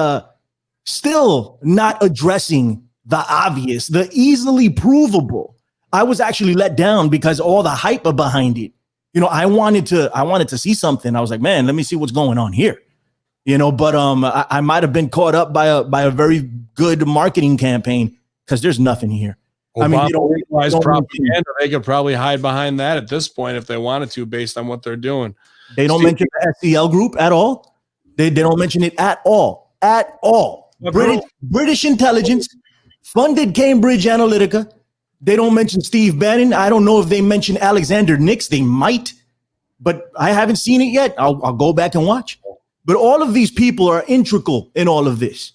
still not addressing the obvious, the easily provable. I was actually let down because all the hype behind it. You know, I wanted to see something. I was like, man, let me see what's going on here. You know, but I might have been caught up by a very good marketing campaign because there's nothing here. Obama, I mean, they don't realize propaganda. They could probably hide behind that at this point if they wanted to, based on what they're doing. They don't mention the SCL group at all. They don't mention it at all. At all. British intelligence funded Cambridge Analytica. They don't mention Steve Bannon. I don't know if they mention Alexander Nix. They might, but I haven't seen it yet. I'll go back and watch. But all of these people are integral in all of this.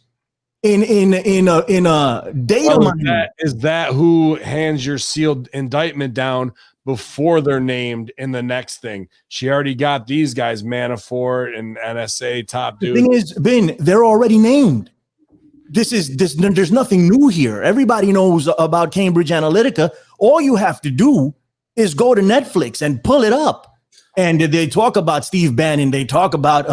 In a data mining. Is that who hands your sealed indictment down before they're named in the next thing? She already got these guys, Manafort and NSA top dude. The thing is, Ben, they're already named. There's nothing new here. Everybody knows about Cambridge Analytica. All you have to do is go to Netflix and pull it up. And they talk about Steve Bannon. They talk about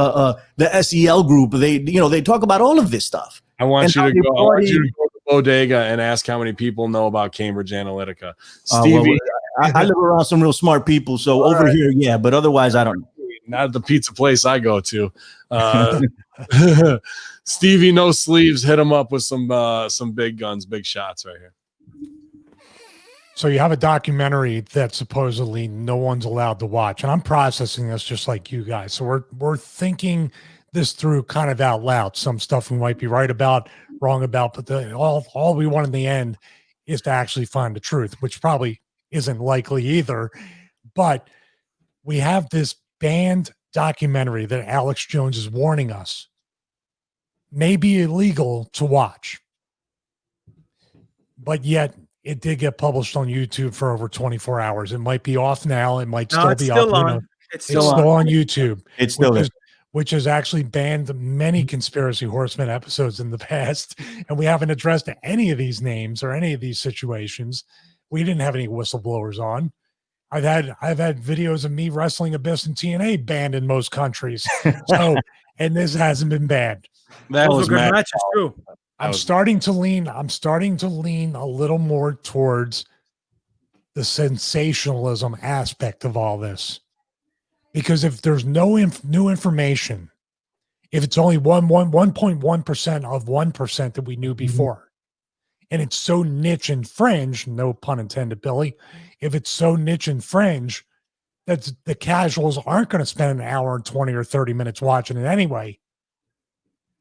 the SEL group. They talk about all of this stuff. I want you to go to the bodega and ask how many people know about Cambridge Analytica. Stevie, I live around some real smart people, so over here, yeah. But otherwise, I don't know. Not at the pizza place I go to. Stevie, no sleeves. Hit him up with some big guns, big shots right here. So you have a documentary that supposedly no one's allowed to watch, and I'm processing this just like you guys. So we're thinking this through kind of out loud. Some stuff we might be right about, wrong about, but all we want in the end is to actually find the truth, which probably isn't likely either. But we have this banned documentary that Alex Jones is warning us may be illegal to watch, but yet it did get published on YouTube for over 24 hours. It might be off now. It might still be up. On. It's still on YouTube. It's still there. Which has actually banned many Conspiracy Horsemen episodes in the past. And we haven't addressed any of these names or any of these situations. We didn't have any whistleblowers on. I've had videos of me wrestling Abyss and TNA banned in most countries. So, and this hasn't been banned. That was good matches too. I'm starting to lean a little more towards the sensationalism aspect of all this. Because if there's no new information, if it's only 1.1% of 1% that we knew before, and it's so niche and fringe, no pun intended, Billy, if it's so niche and fringe that the casuals aren't going to spend an hour and 20 or 30 minutes watching it anyway,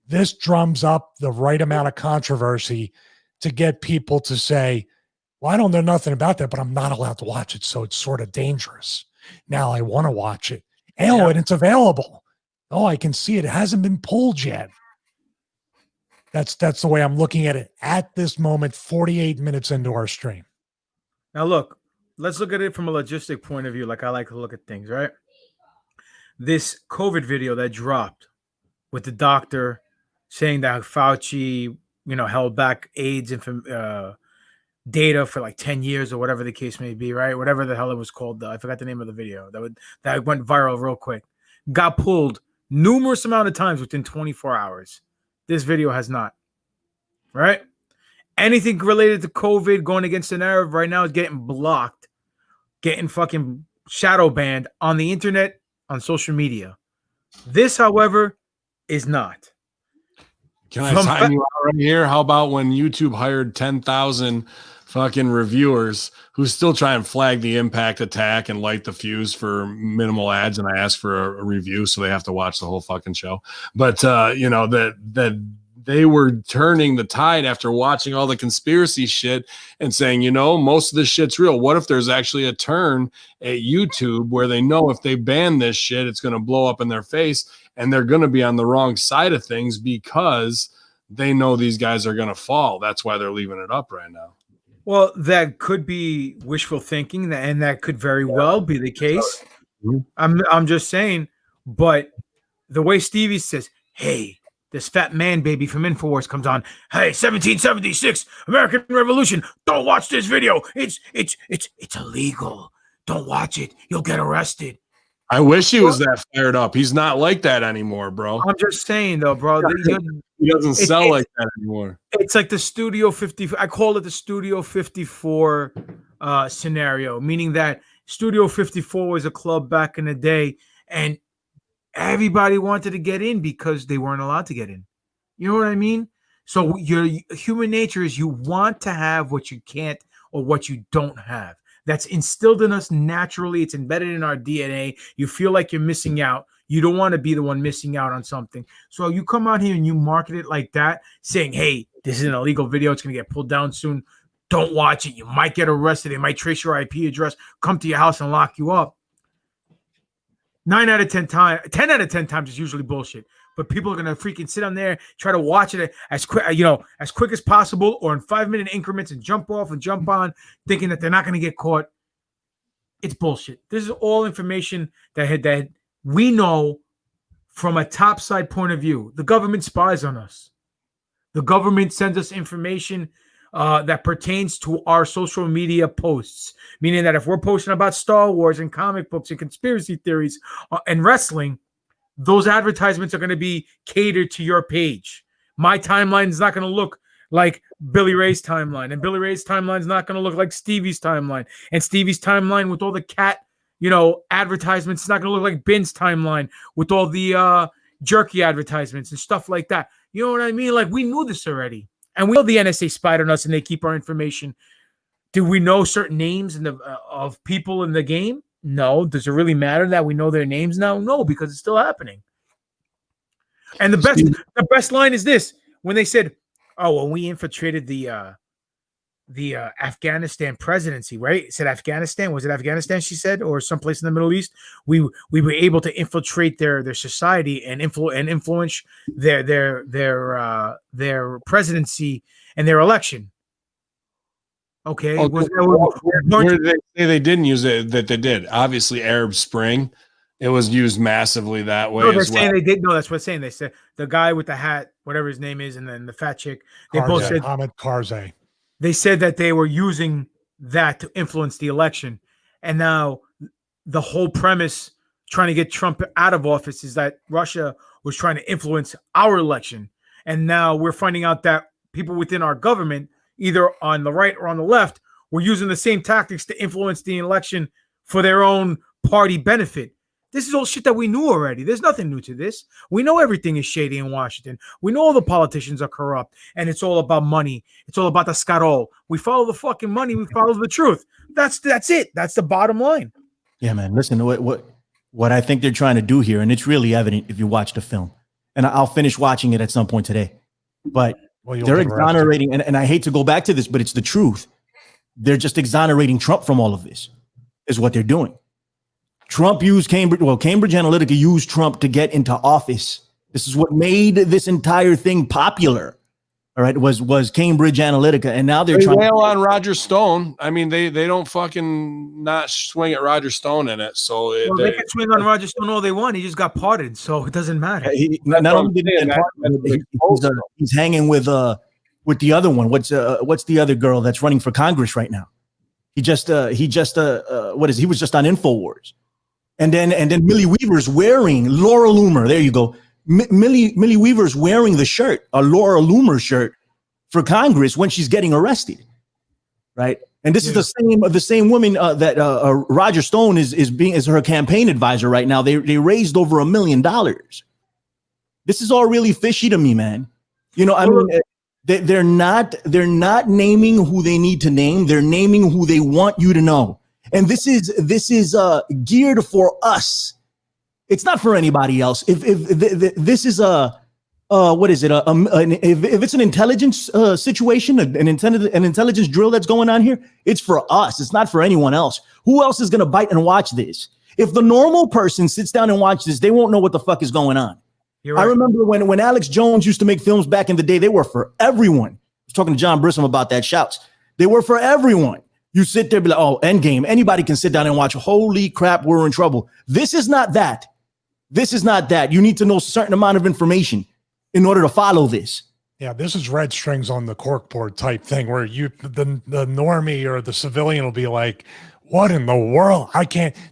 this drums up the right amount of controversy to get people to say, well, I don't know nothing about that, but I'm not allowed to watch it, so it's sort of dangerous. Now I want to watch it. Oh, and it's available. Oh, I can see it. It hasn't been pulled yet. That's the way I'm looking at it at this moment, 48 minutes into our stream. Now, look, let's look at it from a logistic point of view, like I like to look at things, right? This COVID video that dropped with the doctor saying that Fauci, held back AIDS data for like 10 years or whatever the case may be, right? Whatever the hell it was called. I forgot the name of the video that went viral real quick. Got pulled numerous amount of times within 24 hours. This video has not, right? Anything related to COVID going against the narrative right now is getting blocked, getting fucking shadow banned on the internet, on social media. This, however, is not. Can I time you out right here? How about when YouTube hired 10,000 fucking reviewers who still try and flag the impact attack and light the fuse for minimal ads, and I ask for a review, so they have to watch the whole fucking show. But that they were turning the tide after watching all the conspiracy shit and saying, most of this shit's real. What if there's actually a turn at YouTube where they know if they ban this shit, it's going to blow up in their face, and they're going to be on the wrong side of things because they know these guys are going to fall. That's why they're leaving it up right now. Well, that could be wishful thinking, and that could very well be the case. I'm just saying, but the way Stevie says, hey, this fat man baby from InfoWars comes on, hey, 1776, American Revolution, don't watch this video. It's illegal Don't watch it. You'll get arrested. I wish he was that fired up. He's not like that anymore, bro. I'm just saying, though, bro. He doesn't sell like that anymore. It's like the Studio 50. I call it the Studio 54 scenario, meaning that Studio 54 was a club back in the day, and everybody wanted to get in because they weren't allowed to get in. You know what I mean? So your human nature is you want to have what you can't or what you don't have. That's instilled in us naturally. It's embedded in our DNA. You feel like you're missing out. You don't want to be the one missing out on something. So you come out here and you market it like that, saying, hey, this is an illegal video. It's going to get pulled down soon. Don't watch it. You might get arrested. They might trace your IP address, come to your house and lock you up. 10 out of 10 times is usually bullshit. But people are going to freaking sit on there, try to watch it as quick as possible, or in 5-minute increments, and jump off and jump on, thinking that they're not going to get caught. It's bullshit. This is all information that we know from a top side point of view. The government spies on us. The government sends us information that pertains to our social media posts, meaning that if we're posting about Star Wars and comic books and conspiracy theories and wrestling, those advertisements are going to be catered to your page. My timeline is not going to look like Billy Ray's timeline, and Billy Ray's timeline is not going to look like Stevie's timeline, and Stevie's timeline with all the cat, advertisements is not going to look like Ben's timeline with all the jerky advertisements and stuff like that. You know what I mean? Like, we knew this already, and we know the NSA spied on us, and they keep our information. Do we know certain names of people in the game? No. Does it really matter that we know their names now? No, because it's still happening. And the best line is this: when they said, "Oh, well, we infiltrated the Afghanistan presidency," right? It said Afghanistan. Was it Afghanistan? She said, or someplace in the Middle East. We were able to infiltrate their society and influence their presidency and their election. Okay. Where did they say they didn't use it? That they did. Obviously, Arab Spring, it was used massively that way. No, they're saying they did. No, that's what they're saying. They said the guy with the hat, whatever his name is, and then the fat chick. They both said Hamid Karzai. They said that they were using that to influence the election, and now the whole premise trying to get Trump out of office is that Russia was trying to influence our election, and now we're finding out that people within our government, either on the right or on the left, were using the same tactics to influence the election for their own party benefit. This is all shit that we knew already. There's nothing new to this. We know everything is shady in Washington. We know all the politicians are corrupt, and it's all about money. It's all about the scarol. We follow the fucking money. We follow the truth. That's it. That's the bottom line. Yeah, man. Listen, what I think they're trying to do here, and it's really evident if you watch the film, and I'll finish watching it at some point today, but they're exonerating, and I hate to go back to this, but it's the truth. They're just exonerating Trump from all of this, is what they're doing. Trump used Cambridge. Well, Cambridge Analytica used Trump to get into office. This is what made this entire thing popular. All right, was Cambridge Analytica, and now they're trying to rail on Roger Stone. I mean, they don't fucking not swing at Roger Stone in it. So they can swing on Roger Stone all they want. He just got pardoned, so it doesn't matter. Not only did he get pardoned, he's hanging with the other one. What's the other girl that's running for Congress right now? He was just on InfoWars. And then Millie Weaver's wearing Laura Loomer. There you go. Millie Weaver's wearing the shirt, a Laura Loomer shirt, for Congress when she's getting arrested, right? And this is the same woman that Roger Stone is her campaign advisor right now. They raised over $1 million. This is all really fishy to me, man. They're not naming who they need to name. They're naming who they want you to know. And this is geared for us. It's not for anybody else. If this is what is it? If it's an intelligence situation, an intelligence drill that's going on here, it's for us. It's not for anyone else. Who else is going to bite and watch this? If the normal person sits down and watches this, they won't know what the fuck is going on. Right. I remember when Alex Jones used to make films back in the day, they were for everyone. I was talking to John Brissom about that. Shouts. They were for everyone. You sit there and be like, oh, Endgame. Anybody can sit down and watch. Holy crap, we're in trouble. This is not that. This is not that. You need to know a certain amount of information in order to follow this. Yeah, this is red strings on the corkboard type thing where the normie or the civilian will be like, what in the world?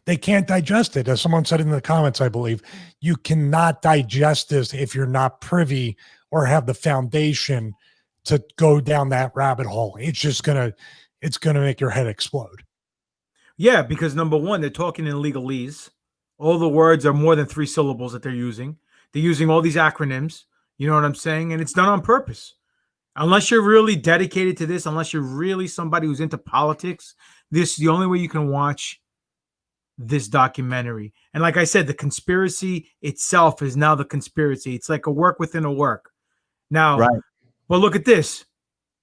They can't digest it. As someone said in the comments, I believe, you cannot digest this if you're not privy or have the foundation to go down that rabbit hole. It's going to make your head explode. Yeah, because number one, they're talking in legalese. All the words are more than 3 syllables that they're using. They're using all these acronyms. You know what I'm saying? And it's done on purpose. Unless you're really dedicated to this, unless you're really somebody who's into politics, this is the only way you can watch this documentary. And like I said, the conspiracy itself is now the conspiracy. It's like a work within a work. Now, Right. but look at this.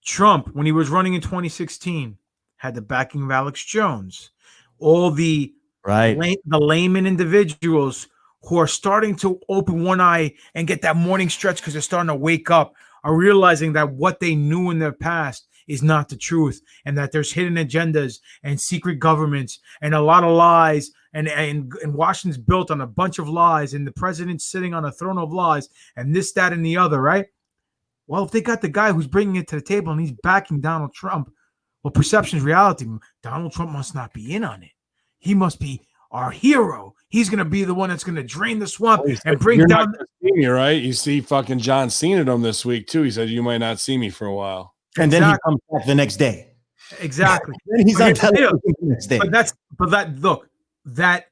Trump, when he was running in 2016, had the backing of Alex Jones. All the the layman individuals who are starting to open one eye and get that morning stretch because they're starting to wake up are realizing that what they knew in their past is not the truth, and that there's hidden agendas and secret governments and a lot of lies, and Washington's built on a bunch of lies, and the president's sitting on a throne of lies, and this, that, and the other, right? Well, if they got the guy who's bringing it to the table and he's backing Donald Trump, well, perception is reality. Donald Trump must not be in on it. He must be our hero. He's going to be the one that's going to drain the swamp and bring You're down. not gonna see me, right? You see fucking John Cena him this week too. He said you might not see me for a while, and then he comes back the next day. Exactly. Then he's on television the next day. That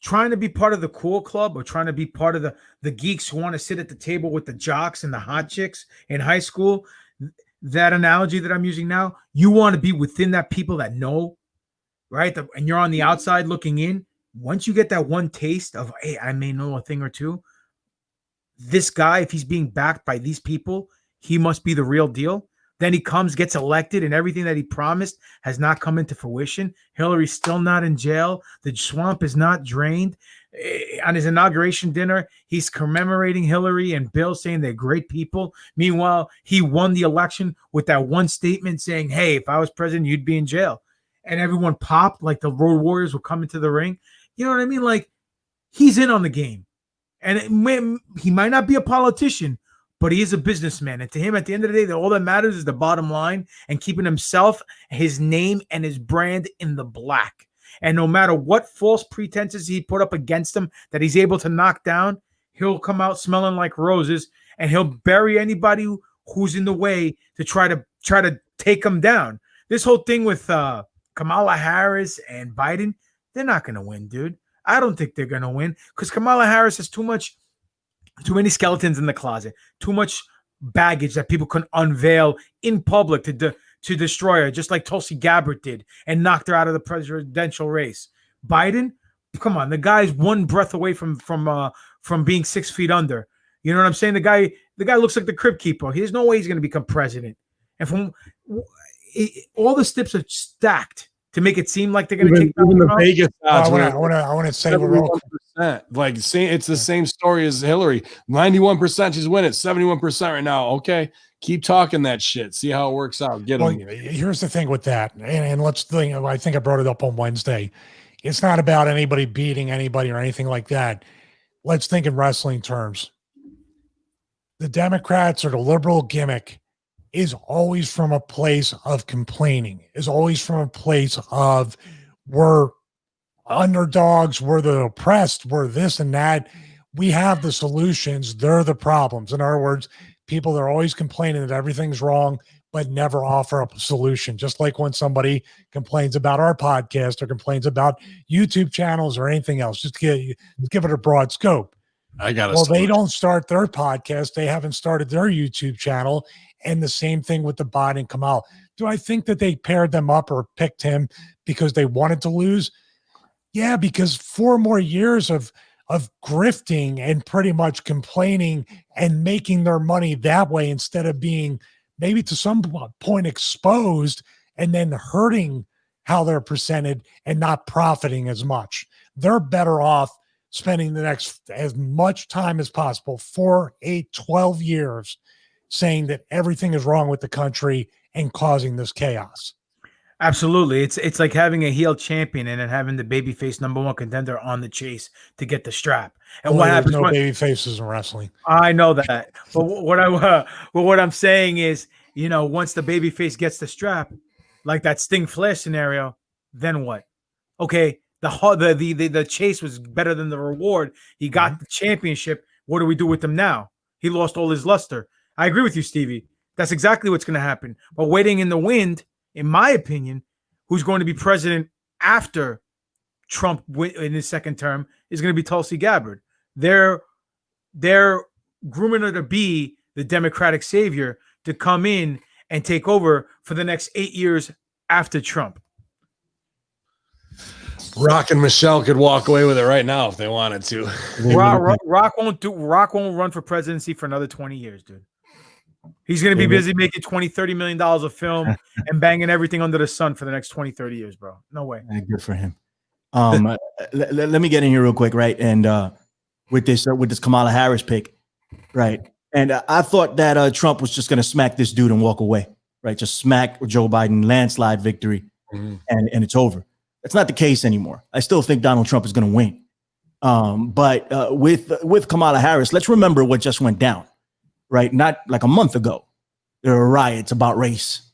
trying to be part of the cool club or trying to be part of the geeks who want to sit at the table with the jocks and the hot chicks in high school. That analogy that I'm using now, you want to be within that people that know, right? And you're on the outside looking in. Once you get that one taste of, hey, I may know a thing or two, this guy, if he's being backed by these people, he must be the real deal. Then he comes, gets elected, and everything that he promised has not come into fruition. Hillary's still not in jail. The swamp is not drained. On his inauguration dinner, he's commemorating Hillary and Bill, saying they're great people. Meanwhile, he won the election with that one statement saying, hey, if I was president, you'd be in jail. And everyone popped like the Road Warriors were coming to the ring. You know what I mean? Like, he's in on the game. And he might not be a politician, but he is a businessman. And to him, at the end of the day, all that matters is the bottom line and keeping himself, his name, and his brand in the black. And no matter what false pretenses he put up against him that he's able to knock down, he'll come out smelling like roses, and he'll bury anybody who's in the way to try to take him down. This whole thing with Kamala Harris and Biden, they're not going to win, dude. I don't think they're going to win because Kamala Harris has too many skeletons in the closet, too much baggage that people can unveil in public to destroy her, just like Tulsi Gabbard did and knocked her out of the presidential race. Biden, come on, the guy's one breath away from being 6 feet under. You know what I'm saying? The guy looks like the Crypt Keeper. There's no way he's going to become president. And all the steps are stacked to make it seem like they're going to kick even the Vegas odds. I want to say like it's the same story as Hillary. 91% she's winning, 71% right now. Okay, keep talking that shit. See how it works out. Get them. Here's the thing with that, and let's think. I think I brought it up on Wednesday. It's not about anybody beating anybody or anything like that. Let's think in wrestling terms. The Democrats or the liberal gimmick is always from a place of complaining, is always from a place of we're underdogs, we're the oppressed, we're this and that. We have the solutions, they're the problems. In other words, people are always complaining that everything's wrong, but never offer up a solution. Just like when somebody complains about our podcast or complains about YouTube channels or anything else, just give it a broad scope. They don't start their podcast. They haven't started their YouTube channel. And the same thing with the Biden and Kamal. Do I think that they paired them up or picked him because they wanted to lose? Yeah, because 4 more years of grifting and pretty much complaining and making their money that way instead of being maybe to some point exposed and then hurting how they're presented and not profiting as much. They're better off spending the next as much time as possible, 4, 8, 12 years, saying that everything is wrong with the country and causing this chaos. Absolutely. It's like having a heel champion and then having the babyface #1 contender on the chase to get the strap. And what happens? No baby faces in wrestling. I know that. But what I'm saying is, you know, once the babyface gets the strap, like that Sting Flair scenario, then what? Okay, the chase was better than the reward. He got the championship. What do we do with him now? He lost all his luster. I agree with you, Stevie. That's exactly what's going to happen. But waiting in the wind, in my opinion, who's going to be president after Trump in his second term is going to be Tulsi Gabbard. They're grooming her to be the Democratic savior to come in and take over for the next 8 years after Trump. Rock and Michelle could walk away with it right now if they wanted to. Rock won't run for presidency for another 20 years, dude. He's going to be busy making $20-30 million a film and banging everything under the sun for the next 20-30 years, bro. No way. Good for him. Let me get in here real quick, right? And with this Kamala Harris pick, right? And I thought that Trump was just going to smack this dude and walk away, right? Just smack Joe Biden, landslide victory, and it's over. That's not the case anymore. I still think Donald Trump is going to win. But with Kamala Harris, let's remember what just went down, right? Not like a month ago, there were riots about race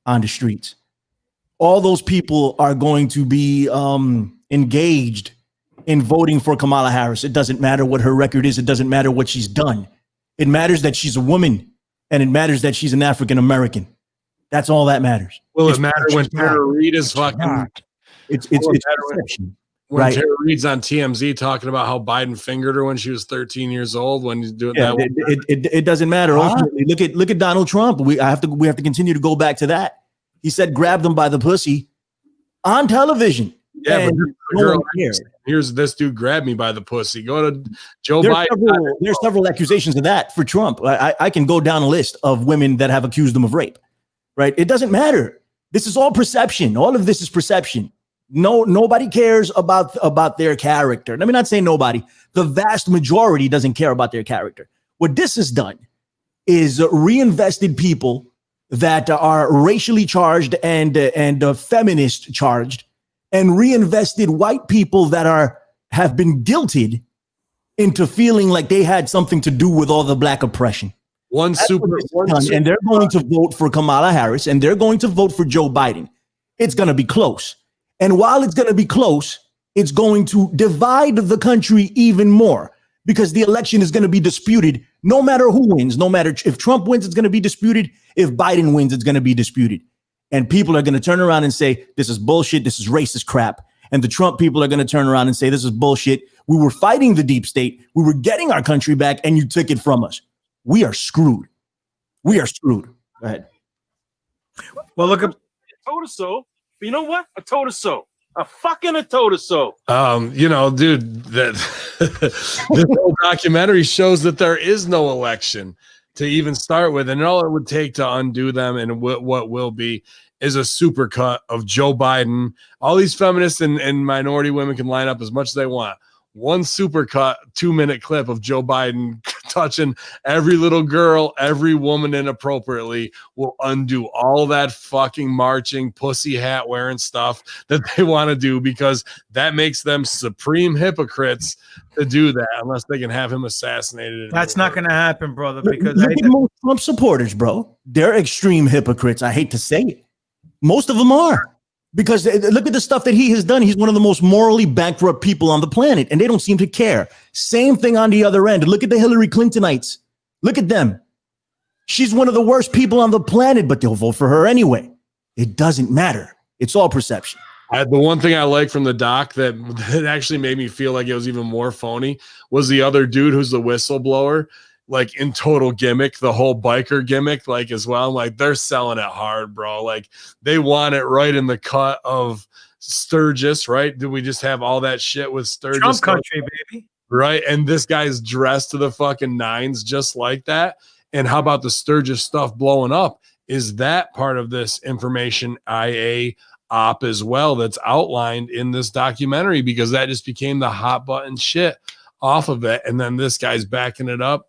on the streets. All those people are going to be engaged in voting for Kamala Harris. It doesn't matter what her record is. It doesn't matter what she's done. It matters that she's a woman, and it matters that she's an African American. That's all that matters. Will it matter when Tara Reid is fucking? It's perception, when right? Tara Reid's on TMZ talking about how Biden fingered her when she was 13 years old. When he's doing that, it doesn't matter. Ultimately, look at Donald Trump. We have to continue to go back to that. He said, "Grab them by the pussy" on television. Yeah, but girl, here's this dude grabbed me by the pussy. Go to Joe Biden. There's several accusations of that for Trump. I can go down a list of women that have accused him of rape. Right? It doesn't matter. This is all perception. All of this is perception. Nobody cares about their character. Let me not say nobody. The vast majority doesn't care about their character. What this has done is reinvested people that are racially charged and feminist charged, and reinvested white people that have been guilted into feeling like they had something to do with all the black oppression. And they're going to vote for Kamala Harris, and they're going to vote for Joe Biden. It's going to be close. And while it's going to be close, it's going to divide the country even more, because the election is going to be disputed no matter who wins. No matter if Trump wins, it's going to be disputed. If Biden wins, it's going to be disputed. And people are going to turn around and say, this is bullshit. This is racist crap. And the Trump people are going to turn around and say, this is bullshit. We were fighting the deep state. We were getting our country back, and you took it from us. We are screwed. We are screwed. Go ahead. Well, look at I told her so. But you know what? I told her so. I told her so. Dude, this whole documentary shows that there is no election to even start with, and all it would take to undo them and what will be is a supercut of Joe Biden. All these feminists and minority women can line up as much as they want. One supercut 2-minute clip of Joe Biden touching every little girl, every woman inappropriately will undo all that fucking marching, pussy hat wearing stuff that they want to do, because that makes them supreme hypocrites to do that, unless they can have him assassinated. That's not going to happen, brother, because look at most Trump supporters, bro. They're extreme hypocrites. I hate to say it. Most of them are. Because look at the stuff that he has done. He's one of the most morally bankrupt people on the planet, and they don't seem to care. Same thing on the other end. Look at the Hillary Clintonites. Look at them. She's one of the worst people on the planet, but they'll vote for her anyway. It doesn't matter. It's all perception. The one thing I like from the doc that actually made me feel like it was even more phony was the other dude who's the whistleblower. Like in total gimmick, the whole biker gimmick, like as well. Like they're selling it hard, bro. Like they want it right in the cut of Sturgis, right? Did we just have all that shit with Sturgis? Trump country, baby. Right. And this guy's dressed to the fucking nines just like that. And how about the Sturgis stuff blowing up? Is that part of this information IA op as well that's outlined in this documentary? Because that just became the hot button shit off of it. And then this guy's backing it up.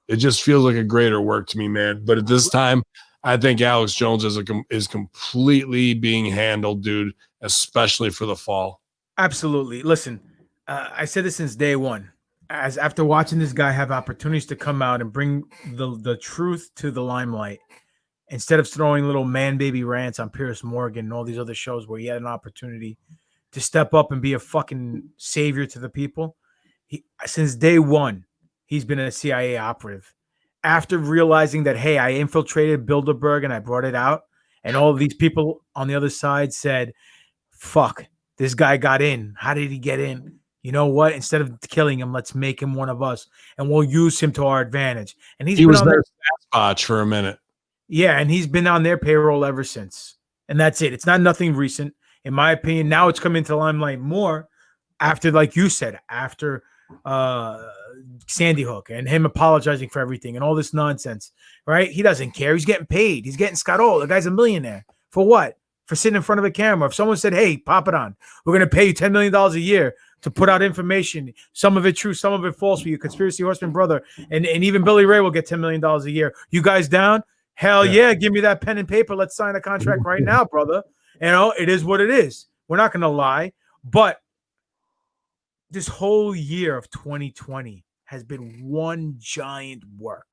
It just feels like a greater work to me, man. But at this time, I think Alex Jones is completely being handled, dude, especially for the fall. Absolutely. Listen, I said this since day one. As after watching this guy have opportunities to come out and bring the truth to the limelight, instead of throwing little man baby rants on Piers Morgan and all these other shows where he had an opportunity to step up and be a fucking savior to the people. Since day one, he's been a CIA operative. After realizing that, hey, I infiltrated Bilderberg and I brought it out, and all of these people on the other side said, fuck, this guy got in. How did he get in? You know what? Instead of killing him, let's make him one of us, and we'll use him to our advantage. And he was their Sasquatch for a minute. Yeah, and he's been on their payroll ever since. And that's it. It's not nothing recent, in my opinion. Now it's coming to limelight more after, like you said, after Sandy Hook and him apologizing for everything and all this nonsense, right? He doesn't care. He's getting paid. He's getting Scott. Oh, the guy's a millionaire. For what? For sitting in front of a camera. If someone said, hey, pop it on, we're going to pay you $10 million a year to put out information, some of it true, some of it false for you, conspiracy horseman brother, and even Billy Ray will get $10 million a year. You guys down? Hell yeah, give me that pen and paper. Let's sign a contract right now, brother. You know, it is what it is. We're not going to lie. But this whole year of 2020 has been one giant work.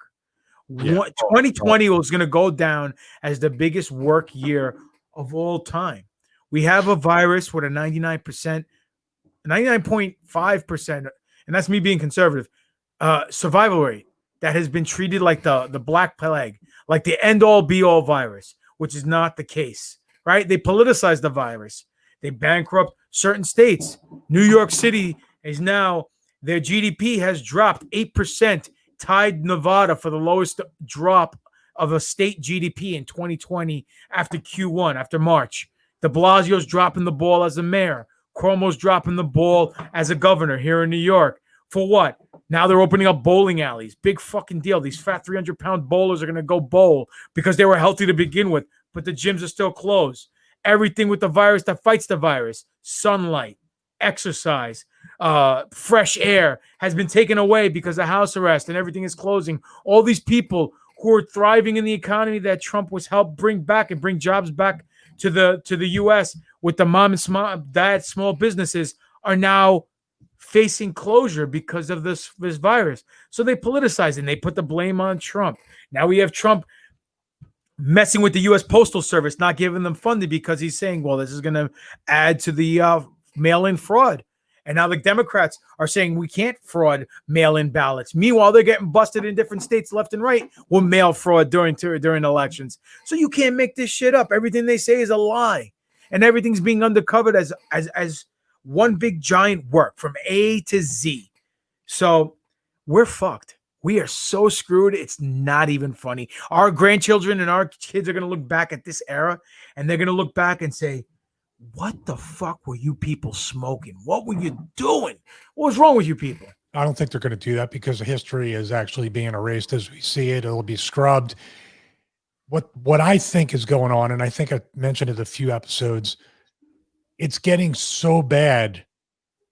2020 was going to go down as the biggest work year of all time. We have a virus with a 99.5%, and that's me being conservative, survival rate that has been treated like the Black Plague, like the end-all be-all virus, which is not the case, right? They politicize the virus. They bankrupt certain states. New York City is now, their GDP has dropped 8%, tied Nevada for the lowest drop of a state GDP in 2020 after Q1, after March. De Blasio's dropping the ball as a mayor. Cuomo's dropping the ball as a governor here in New York. For what? Now they're opening up bowling alleys. Big fucking deal. These fat 300-pound bowlers are going to go bowl because they were healthy to begin with, but the gyms are still closed. Everything with the virus that fights the virus, sunlight, exercise, fresh air has been taken away because of house arrest and everything is closing. All these people who are thriving in the economy that Trump was helped bring back and bring jobs back to the U.S. with the mom and dad small businesses are now facing closure because of this virus. So they politicize and they put the blame on Trump. Now we have Trump messing with the U.S. Postal Service, not giving them funding because he's saying, well, this is going to add to the mail-in fraud. And now the Democrats are saying we can't fraud mail-in ballots. Meanwhile, they're getting busted in different states left and right with mail fraud during elections. So you can't make this shit up. Everything they say is a lie. And everything's being undercovered as one big giant work from A to Z. So we're fucked. We are so screwed. It's not even funny. Our grandchildren and our kids are going to look back at this era and they're going to look back and say, what the fuck were you people smoking? What were you doing? What was wrong with you people? I don't think they're going to do that because history is actually being erased as we see it. It'll be scrubbed. What I think is going on, and I think I mentioned it a few episodes, it's getting so bad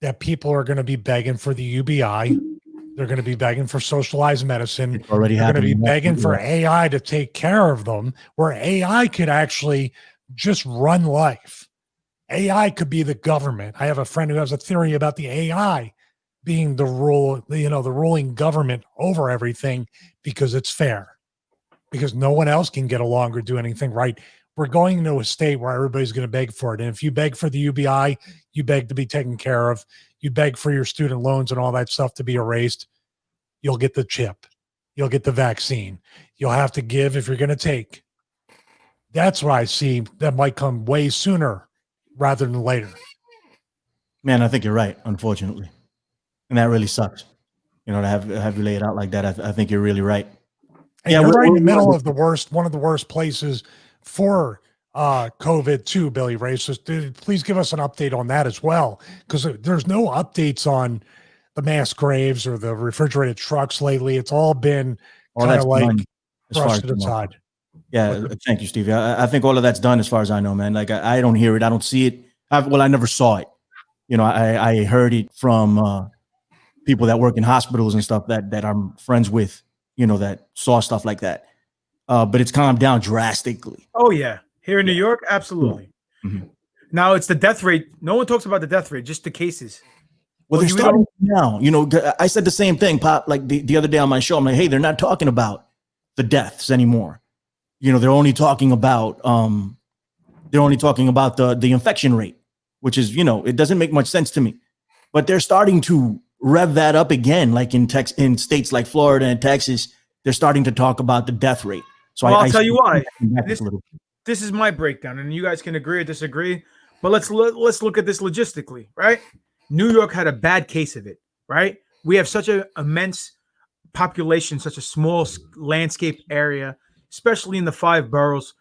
that people are going to be begging for the UBI. They're going to be begging for socialized medicine. They're going to be begging for AI to take care of them, where AI could actually just run life. AI could be the government. I have a friend who has a theory about the AI being the ruling government over everything because it's fair, because no one else can get along or do anything right. We're going into a state where everybody's going to beg for it. And if you beg for the UBI, you beg to be taken care of. You beg for your student loans and all that stuff to be erased. You'll get the chip. You'll get the vaccine. You'll have to give if you're going to take. That's what I see that might come way sooner rather than later. Man, I think you're right, unfortunately. And that really sucks. You know, to have you lay it out like that, I think you're really right. And we're right in the middle of one of the worst places for COVID too, Billy Ray. So please give us an update on that as well, because there's no updates on the mass graves or the refrigerated trucks lately. It's all been kind of like brushed to the side. Yeah, thank you, Stevie. I think all of that's done as far as I know, man. Like I don't hear it. I don't see it. I never saw it. You know, I heard it from people that work in hospitals and stuff that I'm friends with, you know, that saw stuff like that. But it's calmed down drastically. Oh, yeah. Here in New York, absolutely. Mm-hmm. Now it's the death rate. No one talks about the death rate, just the cases. Well, they're starting now. You know, I said the same thing, Pop, like the other day on my show. I'm like, hey, they're not talking about the deaths anymore. You know, they're only talking about the infection rate, which is, it doesn't make much sense to me. But they're starting to rev that up again, like in states like Florida and Texas. They're starting to talk about the death rate. So I'll tell you why. This is my breakdown, and you guys can agree or disagree. But let's look at this logistically, right? New York had a bad case of it, right? We have such an immense population, such a small landscape area, especially in the 5 boroughs.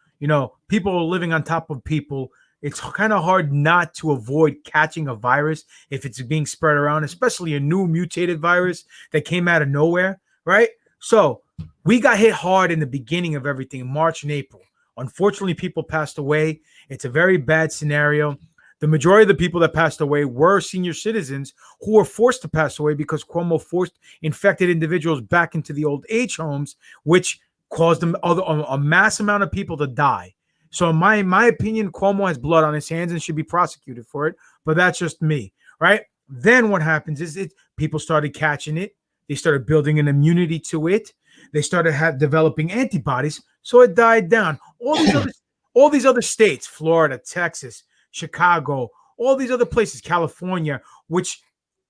People are living on top of people. It's kind of hard not to avoid catching a virus if it's being spread around, especially a new mutated virus that came out of nowhere, right? So we got hit hard in the beginning of everything, March and April. Unfortunately, people passed away. It's a very bad scenario. The majority of the people that passed away were senior citizens who were forced to pass away because Cuomo forced infected individuals back into the old age homes, which caused them a mass amount of people to die. So in my opinion, Cuomo has blood on his hands and should be prosecuted for it. But that's just me, right? Then what happens is people started catching it. They started building an immunity to it. They started developing antibodies, so it died down. All these other states, Florida, Texas, Chicago, all these other places, California, which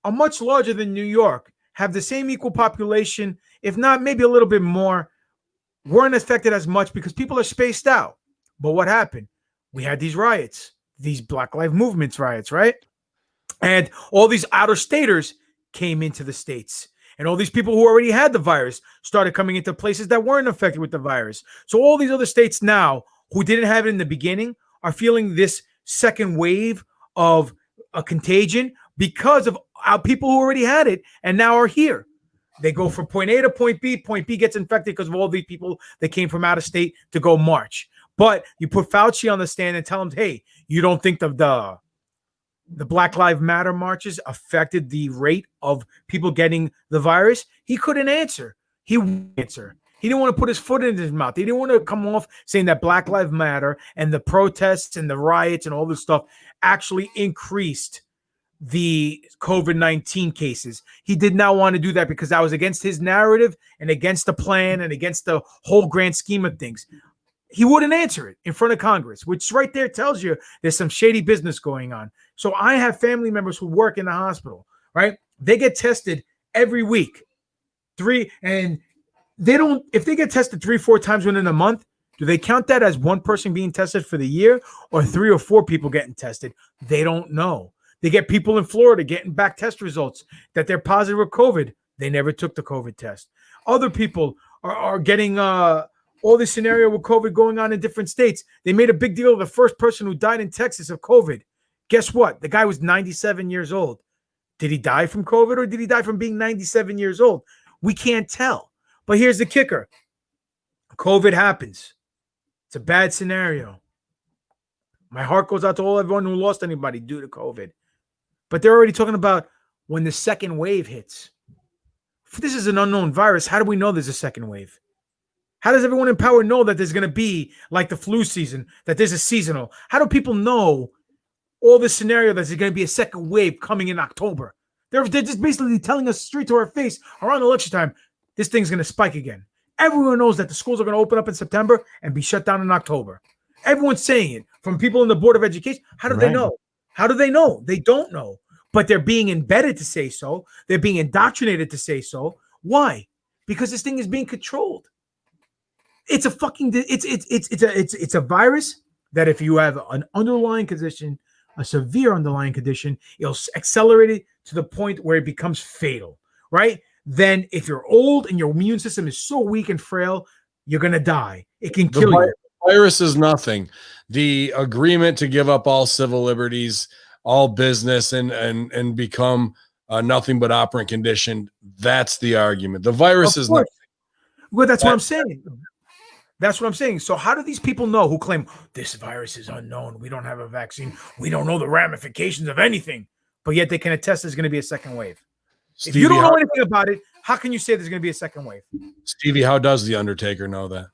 are much larger than New York, have the same equal population, if not maybe a little bit more, weren't affected as much because people are spaced out. But what happened? We had these riots, these Black Lives Movement riots, right? And all these out-of-staters came into the states. And all these people who already had the virus started coming into places that weren't affected with the virus. So all these other states now who didn't have it in the beginning are feeling this second wave of a contagion because of people who already had it and now are here. They go from point A to point B. Point B gets infected because of all these people that came from out of state to go march. But you put Fauci on the stand and tell him, hey, you don't think the Black Lives Matter marches affected the rate of people getting the virus? He couldn't answer. He wouldn't answer. He didn't want to put his foot in his mouth. He didn't want to come off saying that Black Lives Matter and the protests and the riots and all this stuff actually increased the COVID-19 cases. He did not want to do that because that was against his narrative and against the plan and against the whole grand scheme of things. He wouldn't answer it in front of Congress, which right there tells you there's some shady business going on. So I have family members who work in the hospital, right? They get tested every week. If they get tested 3-4 times within a month, do they count that as one person being tested for the year or 3 or 4 people getting tested? They don't know. They get people in Florida getting back test results that they're positive with COVID. They never took the COVID test. Other people are getting all this scenario with COVID going on in different states. They made a big deal of the first person who died in Texas of COVID. Guess what? The guy was 97 years old. Did he die from COVID or did he die from being 97 years old? We can't tell. But here's the kicker. COVID happens. It's a bad scenario. My heart goes out to everyone who lost anybody due to COVID. But they're already talking about when the second wave hits. If this is an unknown virus, how do we know there's a second wave? How does everyone in power know that there's going to be like the flu season, that there's a seasonal? How do people know all this scenario that there's going to be a second wave coming in October? They're just basically telling us straight to our face around election time, this thing's going to spike again. Everyone knows that the schools are going to open up in September and be shut down in October. Everyone's saying it, from people in the Board of Education. How do they know? How do they know? They don't know. But they're being embedded to say so. They're being indoctrinated to say so. Why? Because this thing is being controlled. It's a virus that if you have an underlying condition, a severe underlying condition, it'll accelerate it to the point where it becomes fatal, right? Then if you're old and your immune system is so weak and frail, you're going to die. It can kill you. Virus is nothing. The agreement to give up all civil liberties, all business, and become nothing but operant condition, that's the argument. The virus is nothing. Well, that's what I'm saying. That's what I'm saying. So how do these people know who claim this virus is unknown? We don't have a vaccine. We don't know the ramifications of anything. But yet they can attest there's going to be a second wave. Stevie, if you don't know anything about it, how can you say there's going to be a second wave? Stevie, how does the Undertaker know that?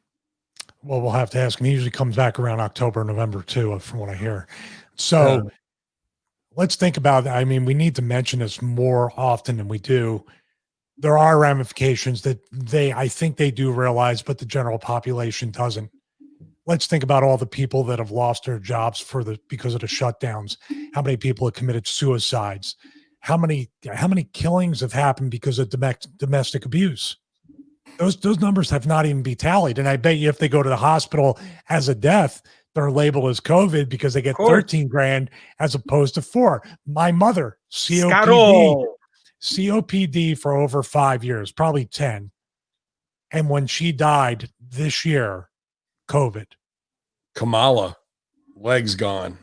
Well, we'll have to ask him. He usually comes back around October, November too, from what I hear. So let's think about that. I mean, we need to mention this more often than we do. There are ramifications that I think they do realize, but the general population doesn't. let's think about all the people that have lost their jobs because of the shutdowns. How many people have committed suicides? How many killings have happened because of domestic abuse? Those numbers have not even been tallied. And I bet you if they go to the hospital as a death, they're labeled as COVID because they get 13 grand as opposed to 4. My mother, COPD for over 5 years, probably 10. And when she died this year, COVID. Kamala, legs gone,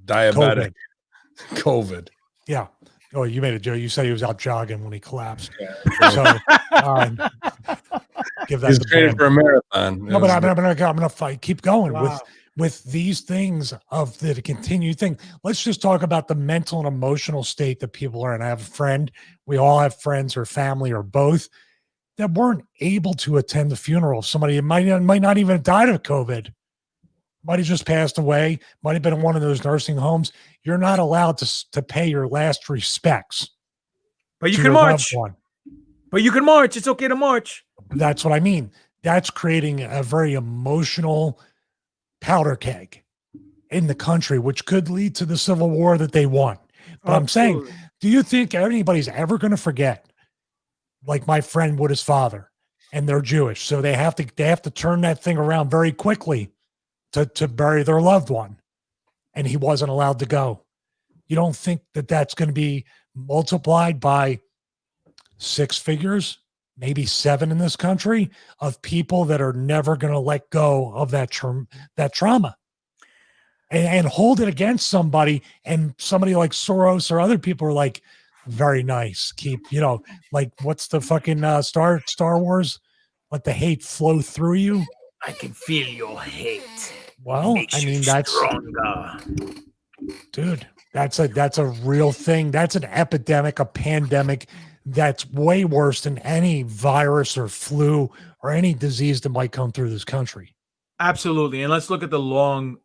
diabetic, COVID. Yeah. Oh, you made a joke. You said he was out jogging when he collapsed. Yeah. So give that. He's training for a marathon. No, but I'm gonna fight. Keep going Wow. with these things of the continued thing. Let's just talk about the mental and emotional state that people are in. I have a friend. We all have friends or family or both that weren't able to attend the funeral of somebody who might not even have died of COVID. Might have just passed away, might have been in one of those nursing homes. You're not allowed to pay your last respects. But you can march. But you can march. It's okay to march. That's what I mean. That's creating a very emotional powder keg in the country, which could lead to the civil war that they want. But I'm saying, do you think anybody's ever going to forget, like my friend with his father, and they're Jewish, so they have to turn that thing around very quickly to bury their loved one, and he wasn't allowed to go. You don't think that that's going to be multiplied by 6 figures, maybe 7 in this country, of people that are never going to let go of that trauma and hold it against somebody, and somebody like Soros or other people are like, very nice. Keep, like what's the fucking Star Wars? Let the hate flow through you. I can feel your hate. Well, I mean, that's stronger. Dude, that's a real thing. That's an epidemic, a pandemic that's way worse than any virus or flu or any disease that might come through this country. Absolutely. And let's look at the long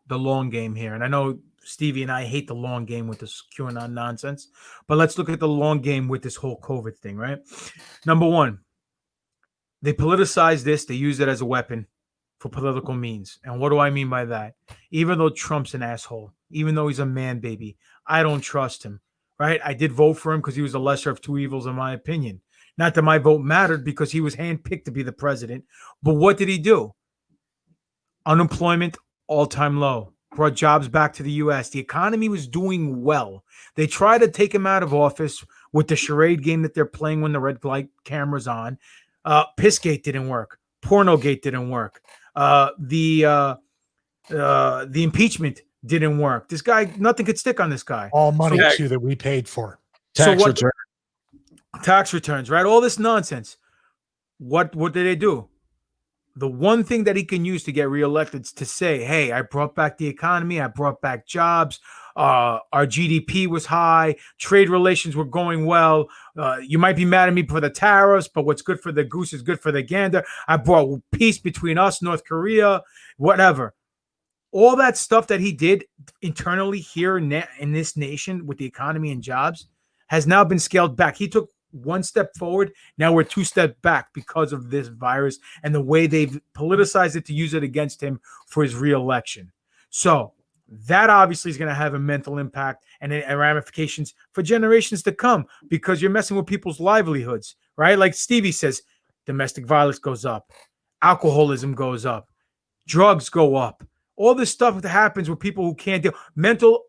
game here. And I know Stevie and I hate the long game with this QAnon nonsense, but let's look at the long game with this whole COVID thing, right? Number one, they politicize this. They use it as a weapon for political means. And what do I mean by that? Even though Trump's an asshole, even though he's a man baby, I don't trust him, right? I did vote for him because he was the lesser of two evils, in my opinion. Not that my vote mattered because he was handpicked to be the president. But what did he do? Unemployment, all-time low. Brought jobs back to the U.S. The economy was doing well. They tried to take him out of office with the charade game that they're playing when the red light camera's on. Pissgate didn't work. Pornogate didn't work. The impeachment didn't work. This guy, nothing could stick on this guy. All money too that we paid for. Tax returns, right? All this nonsense. What did they do? The one thing that he can use to get reelected is to say, hey, I brought back the economy. I brought back jobs. Our GDP was high. Trade relations were going well. You might be mad at me for the tariffs, but what's good for the goose is good for the gander. I brought peace between us, North Korea, whatever. All that stuff that he did internally here in this nation with the economy and jobs has now been scaled back. He took one step forward. Now we're 2 steps back because of this virus and the way they've politicized it to use it against him for his reelection. So that obviously is going to have a mental impact and ramifications for generations to come because you're messing with people's livelihoods, right? Like Stevie says, domestic violence goes up, alcoholism goes up, drugs go up. All this stuff that happens with people who can't deal. Mental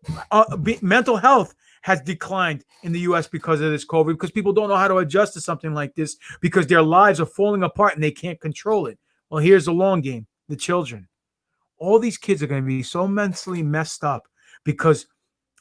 health has declined in the U.S. because of this COVID, because people don't know how to adjust to something like this because their lives are falling apart and they can't control it. Well, here's the long game, the children. All these kids are going to be so mentally messed up because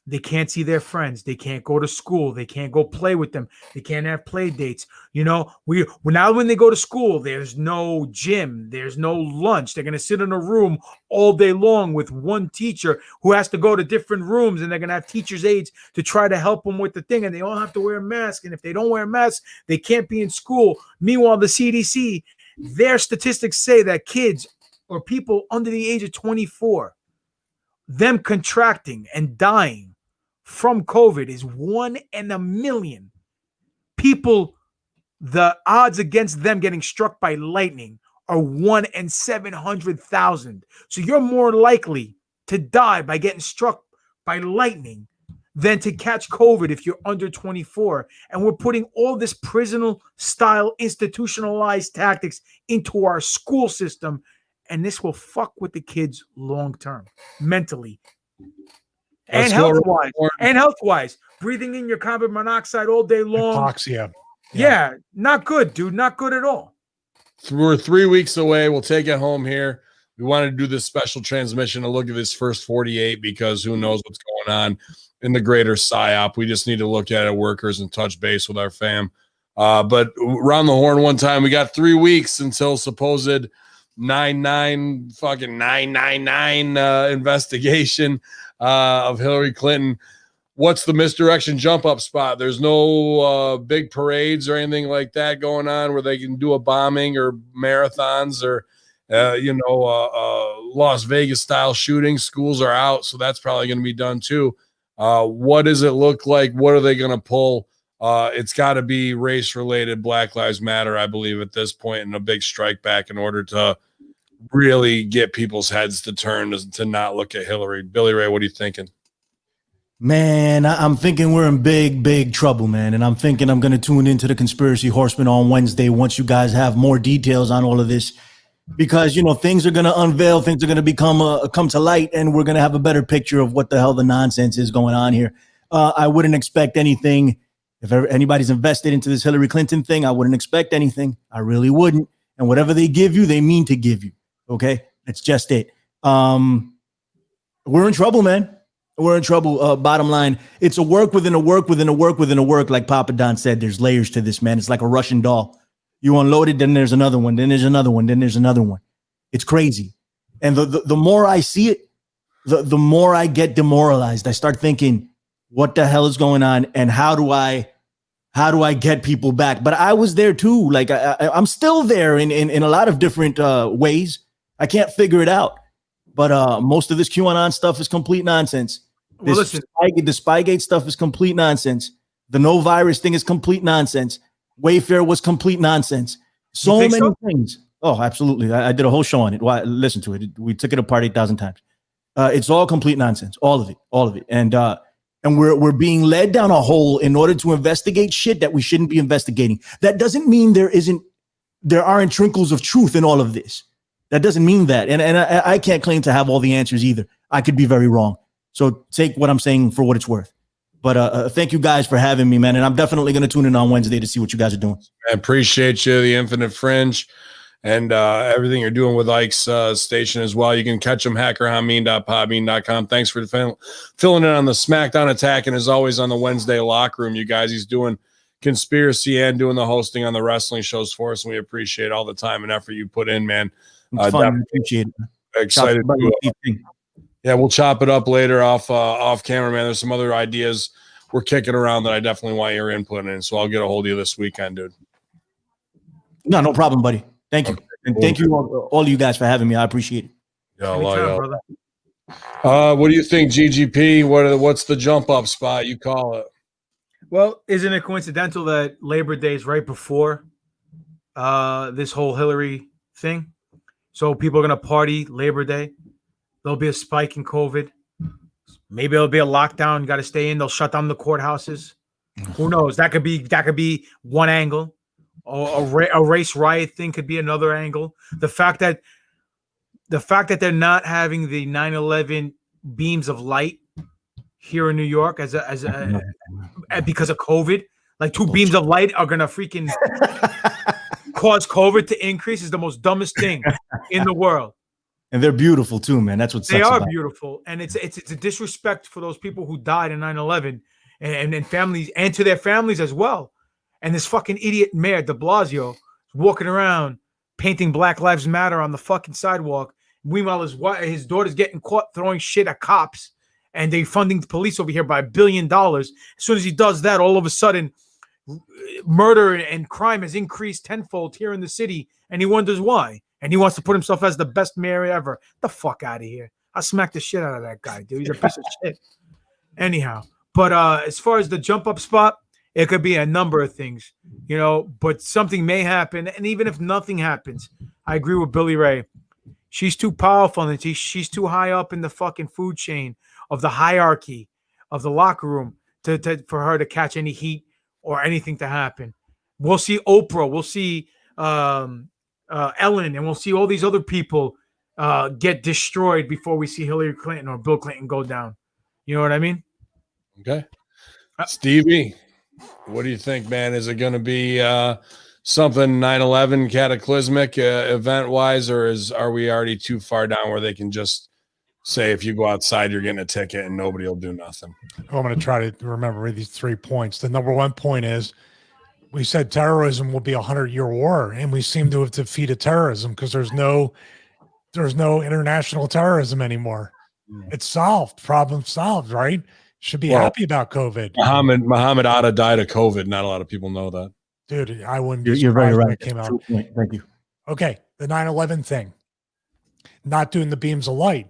they can't see their friends. They can't go to school. They can't go play with them. They can't have play dates. Now when they go to school, there's no gym. There's no lunch. They're going to sit in a room all day long with one teacher who has to go to different rooms, and they're going to have teachers' aides to try to help them with the thing, and they all have to wear a mask. And if they don't wear a mask, they can't be in school. Meanwhile, the CDC, their statistics say that kids or people under the age of 24, them contracting and dying from COVID is 1 in a million. People, the odds against them getting struck by lightning are 1 in 700,000. So you're more likely to die by getting struck by lightning than to catch COVID if you're under 24. And we're putting all this prison style institutionalized tactics into our school system. And this will fuck with the kids long term, mentally. And health-wise, breathing in your carbon monoxide all day long. Hypoxia. Yeah, not good, dude. Not good at all. We're 3 weeks away. We'll take it home here. We wanted to do this special transmission to look at this first 48 because who knows what's going on in the greater PSYOP. We just need to look at it, workers, and touch base with our fam. But around the horn one time, we got 3 weeks until supposed 999 investigation of Hillary Clinton. What's the misdirection jump up spot? There's no big parades or anything like that going on where they can do a bombing or marathons or Las Vegas style shooting. Schools are out, so that's probably going to be done too. What does it look like? What are they going to pull? It's got to be race related. Black Lives Matter, I believe, at this point, and a big strike back in order to really get people's heads to turn to not look at Hillary. Billy Ray, what are you thinking? Man, I'm thinking we're in big trouble, man. And I'm thinking I'm going to tune into the Conspiracy Horseman on Wednesday once you guys have more details on all of this. Because, things are going to unveil, things are going to come to light, and we're going to have a better picture of what the hell the nonsense is going on here. I wouldn't expect anything. If anybody's invested into this Hillary Clinton thing, I wouldn't expect anything. I really wouldn't. And whatever they give you, they mean to give you. Okay? That's just it. We're in trouble, man. We're in trouble. Bottom line, it's a work within a work within a work within a work. Like Papa Don said, there's layers to this, man. It's like a Russian doll. You unload it, then there's another one, then there's another one, then there's another one. It's crazy. And the more I see it, the more I get demoralized. I start thinking, what the hell is going on? And how do I get people back? But I was there too. Like I'm still there in a lot of different ways. I can't figure it out. But most of this QAnon stuff is complete nonsense. The Spygate stuff is complete nonsense. The no virus thing is complete nonsense. Wayfair was complete nonsense. So many things. Oh, absolutely. I did a whole show on it. Listen to it. We took it apart 8,000 times. It's all complete nonsense. All of it. And we're being led down a hole in order to investigate shit that we shouldn't be investigating. That doesn't mean there aren't trinkles of truth in all of this. That doesn't mean that. And I can't claim to have all the answers either. I could be very wrong. So take what I'm saying for what it's worth. But thank you guys for having me, man. And I'm definitely going to tune in on Wednesday to see what you guys are doing. I appreciate you, the Infinite Fringe, and everything you're doing with Ike's station as well. You can catch him, hackerhameen.podbean.com. Thanks for filling in on the SmackDown attack. And as always, on the Wednesday locker room, you guys, he's doing conspiracy and doing the hosting on the wrestling shows for us. And we appreciate all the time and effort you put in, man. It's fun. I appreciate it. Excited. Yeah, we'll chop it up later off camera, man. There's some other ideas we're kicking around that I definitely want your input in. So I'll get a hold of you this weekend, dude. No problem, buddy. Thank you. Okay, and thank you all of you guys for having me. I appreciate it. Brother. What do you think, GGP? What's the jump up spot? You call it. Well, isn't it coincidental that Labor Day is right before this whole Hillary thing? So people are going to party Labor Day. There'll be a spike in COVID. Maybe there'll be a lockdown. You got to stay in. They'll shut down the courthouses. Who knows? That could be one angle. Or a race riot thing could be another angle. The fact that they're not having the 9/11 beams of light here in New York as because of COVID, like two beams of light are gonna freaking cause COVID to increase is the most dumbest thing in the world. And they're beautiful too, man. That's what they are beautiful, and it's a disrespect for those people who died in 9/11 and families, and to their families as well. And this fucking idiot mayor de Blasio is walking around painting Black Lives Matter on the fucking sidewalk. Meanwhile, his daughter's getting caught throwing shit at cops, and they're funding the police over here by $1 billion. As soon as he does that, all of a sudden, murder and crime has increased tenfold here in the city, and he wonders why. And he wants to put himself as the best mayor ever. The fuck out of here. I'll smack the shit out of that guy, dude. He's a piece of shit. Anyhow, but as far as the jump up spot, it could be a number of things, but something may happen. And even if nothing happens, I agree with Billy Ray. She's too powerful and she's too high up in the fucking food chain of the hierarchy of the locker room for her to catch any heat or anything to happen. We'll see Oprah, we'll see Ellen, and we'll see all these other people get destroyed before we see Hillary Clinton or Bill Clinton go down. You know what I mean? Okay. Stevie, what do you think, man? Is it going to be something 9/11 cataclysmic event-wise, or are we already too far down where they can just say if you go outside, you're getting a ticket and nobody will do nothing? I'm going to try to remember these 3 points. The number one point is we said terrorism will be a 100-year war, and we seem to have defeated terrorism because there's no international terrorism anymore. It's solved. Problem solved, right? Should be happy about COVID. Muhammad Atta died of COVID. Not a lot of people know that. Dude, I wouldn't be You're very surprised when right. it came out. Thank you. Okay, the 9/11 thing. Not doing the beams of light.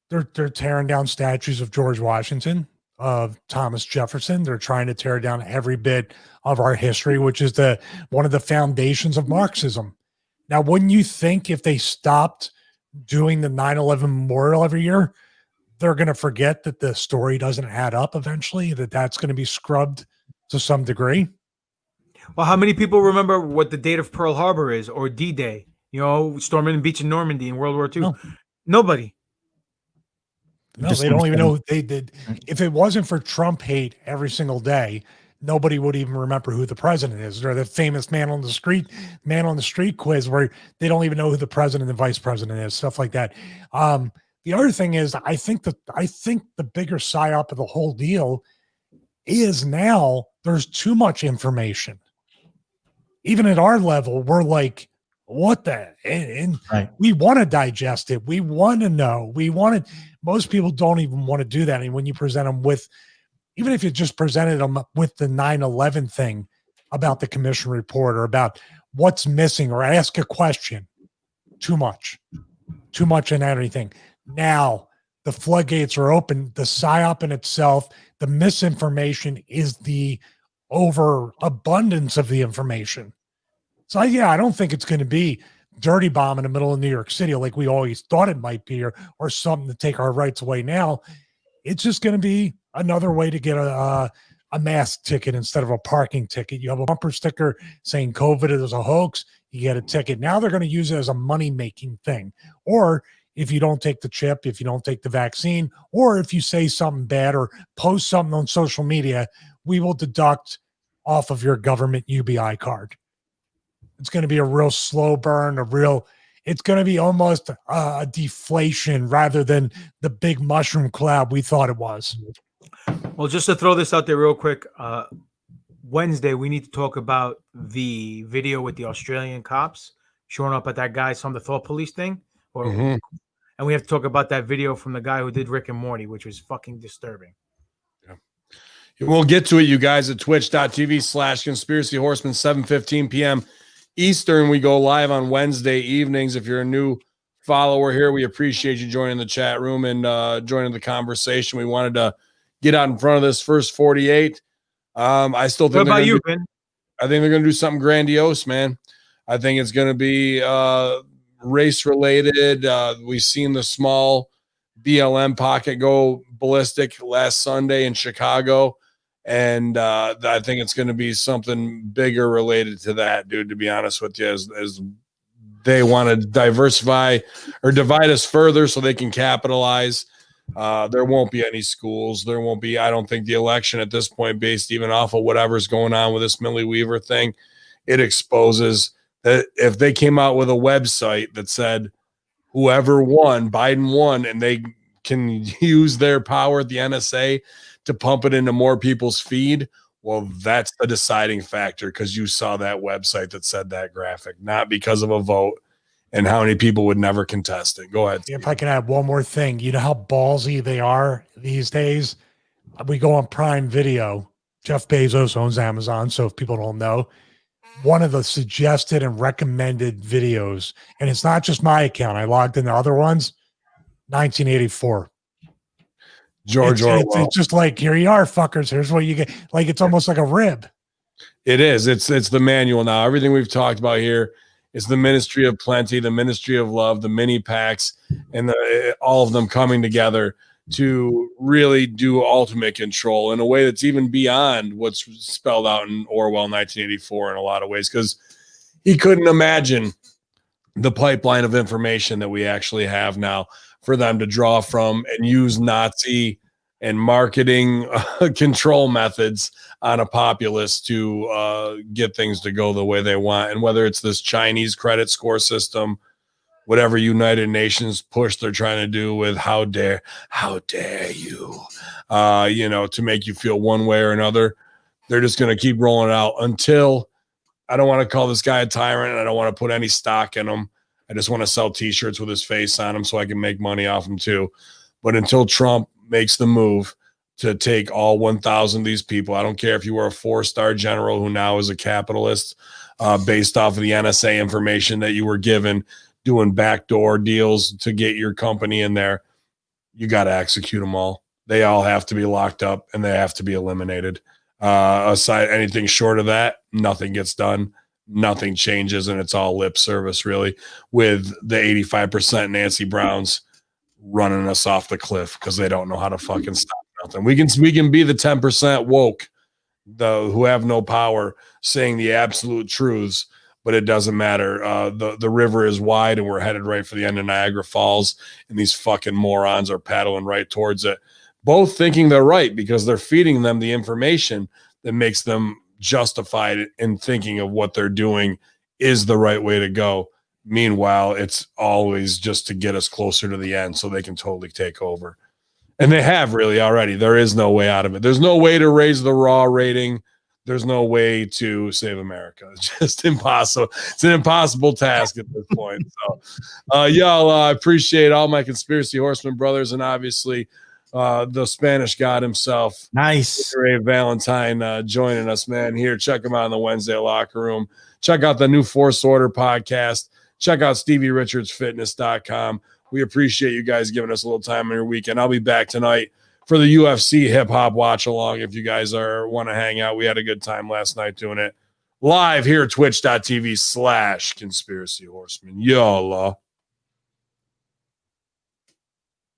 They're tearing down statues of George Washington, of Thomas Jefferson. They're trying to tear down every bit of our history, which is one of the foundations of Marxism. Now, wouldn't you think if they stopped doing the 9/11 memorial every year, they're going to forget that the story doesn't add up eventually, that's going to be scrubbed to some degree? Well, how many people remember what the date of Pearl Harbor is, or D-Day? You know, storming the beach in Normandy in World War II. No. Nobody. No, they don't even know they did. If it wasn't for Trump hate every single day, nobody would even remember who the president is. Or the famous man on the street quiz where they don't even know who the president and vice president is, stuff like that. The other thing is, I think the bigger psyop of the whole deal is now there's too much information. Even at our level, we're like, what the? And right. We want to digest it. We want to know. Most people don't even want to do that. And when you present them with, even if you just presented them with the 9/11 thing about the commission report or about what's missing, or ask a question, too much in everything. Now the floodgates are open. The psyop in itself, the misinformation is the overabundance of the information. So I don't think it's going to be dirty bomb in the middle of New York City like we always thought it might be, or something to take our rights away now. It's just going to be another way to get a mask ticket instead of a parking ticket. You have a bumper sticker saying COVID is a hoax, you get a ticket. Now they're going to use it as a money-making thing. Or if you don't take the chip, if you don't take the vaccine, or if you say something bad or post something on social media, we will deduct off of your government UBI card. It's going to be a real slow burn, it's going to be almost a deflation rather than the big mushroom cloud we thought it was. Well, just to throw this out there real quick, Wednesday, we need to talk about the video with the Australian cops showing up at that guy's on the Thought Police thing. And we have to talk about that video from the guy who did Rick and Morty, which was fucking disturbing. We'll get to it, you guys, at twitch.tv/Conspiracy Horseman, 7:15 p.m. Eastern. We go live on Wednesday evenings. If you're a new follower here, we appreciate you joining the chat room and joining the conversation. We wanted to get out in front of this first 48. I still think. What about you, Ben? I think they're going to do something grandiose, man. I think it's going to be race related. We've seen the small BLM pocket go ballistic last Sunday in Chicago. And I think it's going to be something bigger related to that, dude, to be honest with you, as they want to diversify or divide us further so they can capitalize. There won't be any schools. There won't be, I don't think, the election at this point, based even off of whatever's going on with this Millie Weaver thing. It exposes that if they came out with a website that said whoever won, Biden won, and they can use their power at the NSA to pump it into more people's feed, well, that's the deciding factor, because you saw that website that said that graphic, not because of a vote and how many people would never contest it. Go ahead. If I can add one more thing, you know how ballsy they are these days? We go on Prime Video. Jeff Bezos owns Amazon, so if people don't know, one of the suggested and recommended videos, and it's not just my account, I logged into other ones, 1984. George Orwell. It's just like, here you are, fuckers. Here's what you get. Like, it's almost like a rib. It is. It's the manual now. Everything we've talked about here It's the Ministry of Plenty, the Ministry of Love, the mini packs, and all of them coming together to really do ultimate control in a way that's even beyond what's spelled out in Orwell 1984 in a lot of ways, because he couldn't imagine the pipeline of information that we actually have now for them to draw from and use Nazi and marketing control methods on a populace to get things to go the way they want. And whether it's this Chinese credit score system, whatever United Nations push they're trying to do with how dare you, to make you feel one way or another, they're just going to keep rolling it out until, I don't want to call this guy a tyrant, and I don't want to put any stock in him. I just want to sell t-shirts with his face on them so I can make money off him too. But until Trump makes the move to take all 1,000 of these people, I don't care if you were a 4-star general who now is a capitalist based off of the NSA information that you were given, doing backdoor deals to get your company in there, you got to execute them all. They all have to be locked up and they have to be eliminated. Aside anything short of that, nothing gets done. Nothing changes, and it's all lip service, really, with the 85% Nancy Browns running us off the cliff because they don't know how to fucking stop nothing. We can be the 10% woke, who have no power, saying the absolute truths, but it doesn't matter. The river is wide, and we're headed right for the end of Niagara Falls, and these fucking morons are paddling right towards it, both thinking they're right because they're feeding them the information that makes them justified in thinking of what they're doing is the right way to go. Meanwhile, it's always just to get us closer to the end so they can totally take over. And they have really already. There is no way out of it. There's no way to raise the raw rating. There's no way to save America. It's just impossible. It's an impossible task at this point. So, y'all, I appreciate all my conspiracy horsemen brothers, and obviously the Spanish God himself. Nice. Ray Valentine joining us, man. Here, check him out in the Wednesday locker room. Check out the new Force Order podcast. Check out StevieRichardsFitness.com. We appreciate you guys giving us a little time in your weekend. I'll be back tonight for the UFC hip hop watch along. If you guys want to hang out, we had a good time last night doing it live here at twitch.tv/conspiracy horseman. Y'all.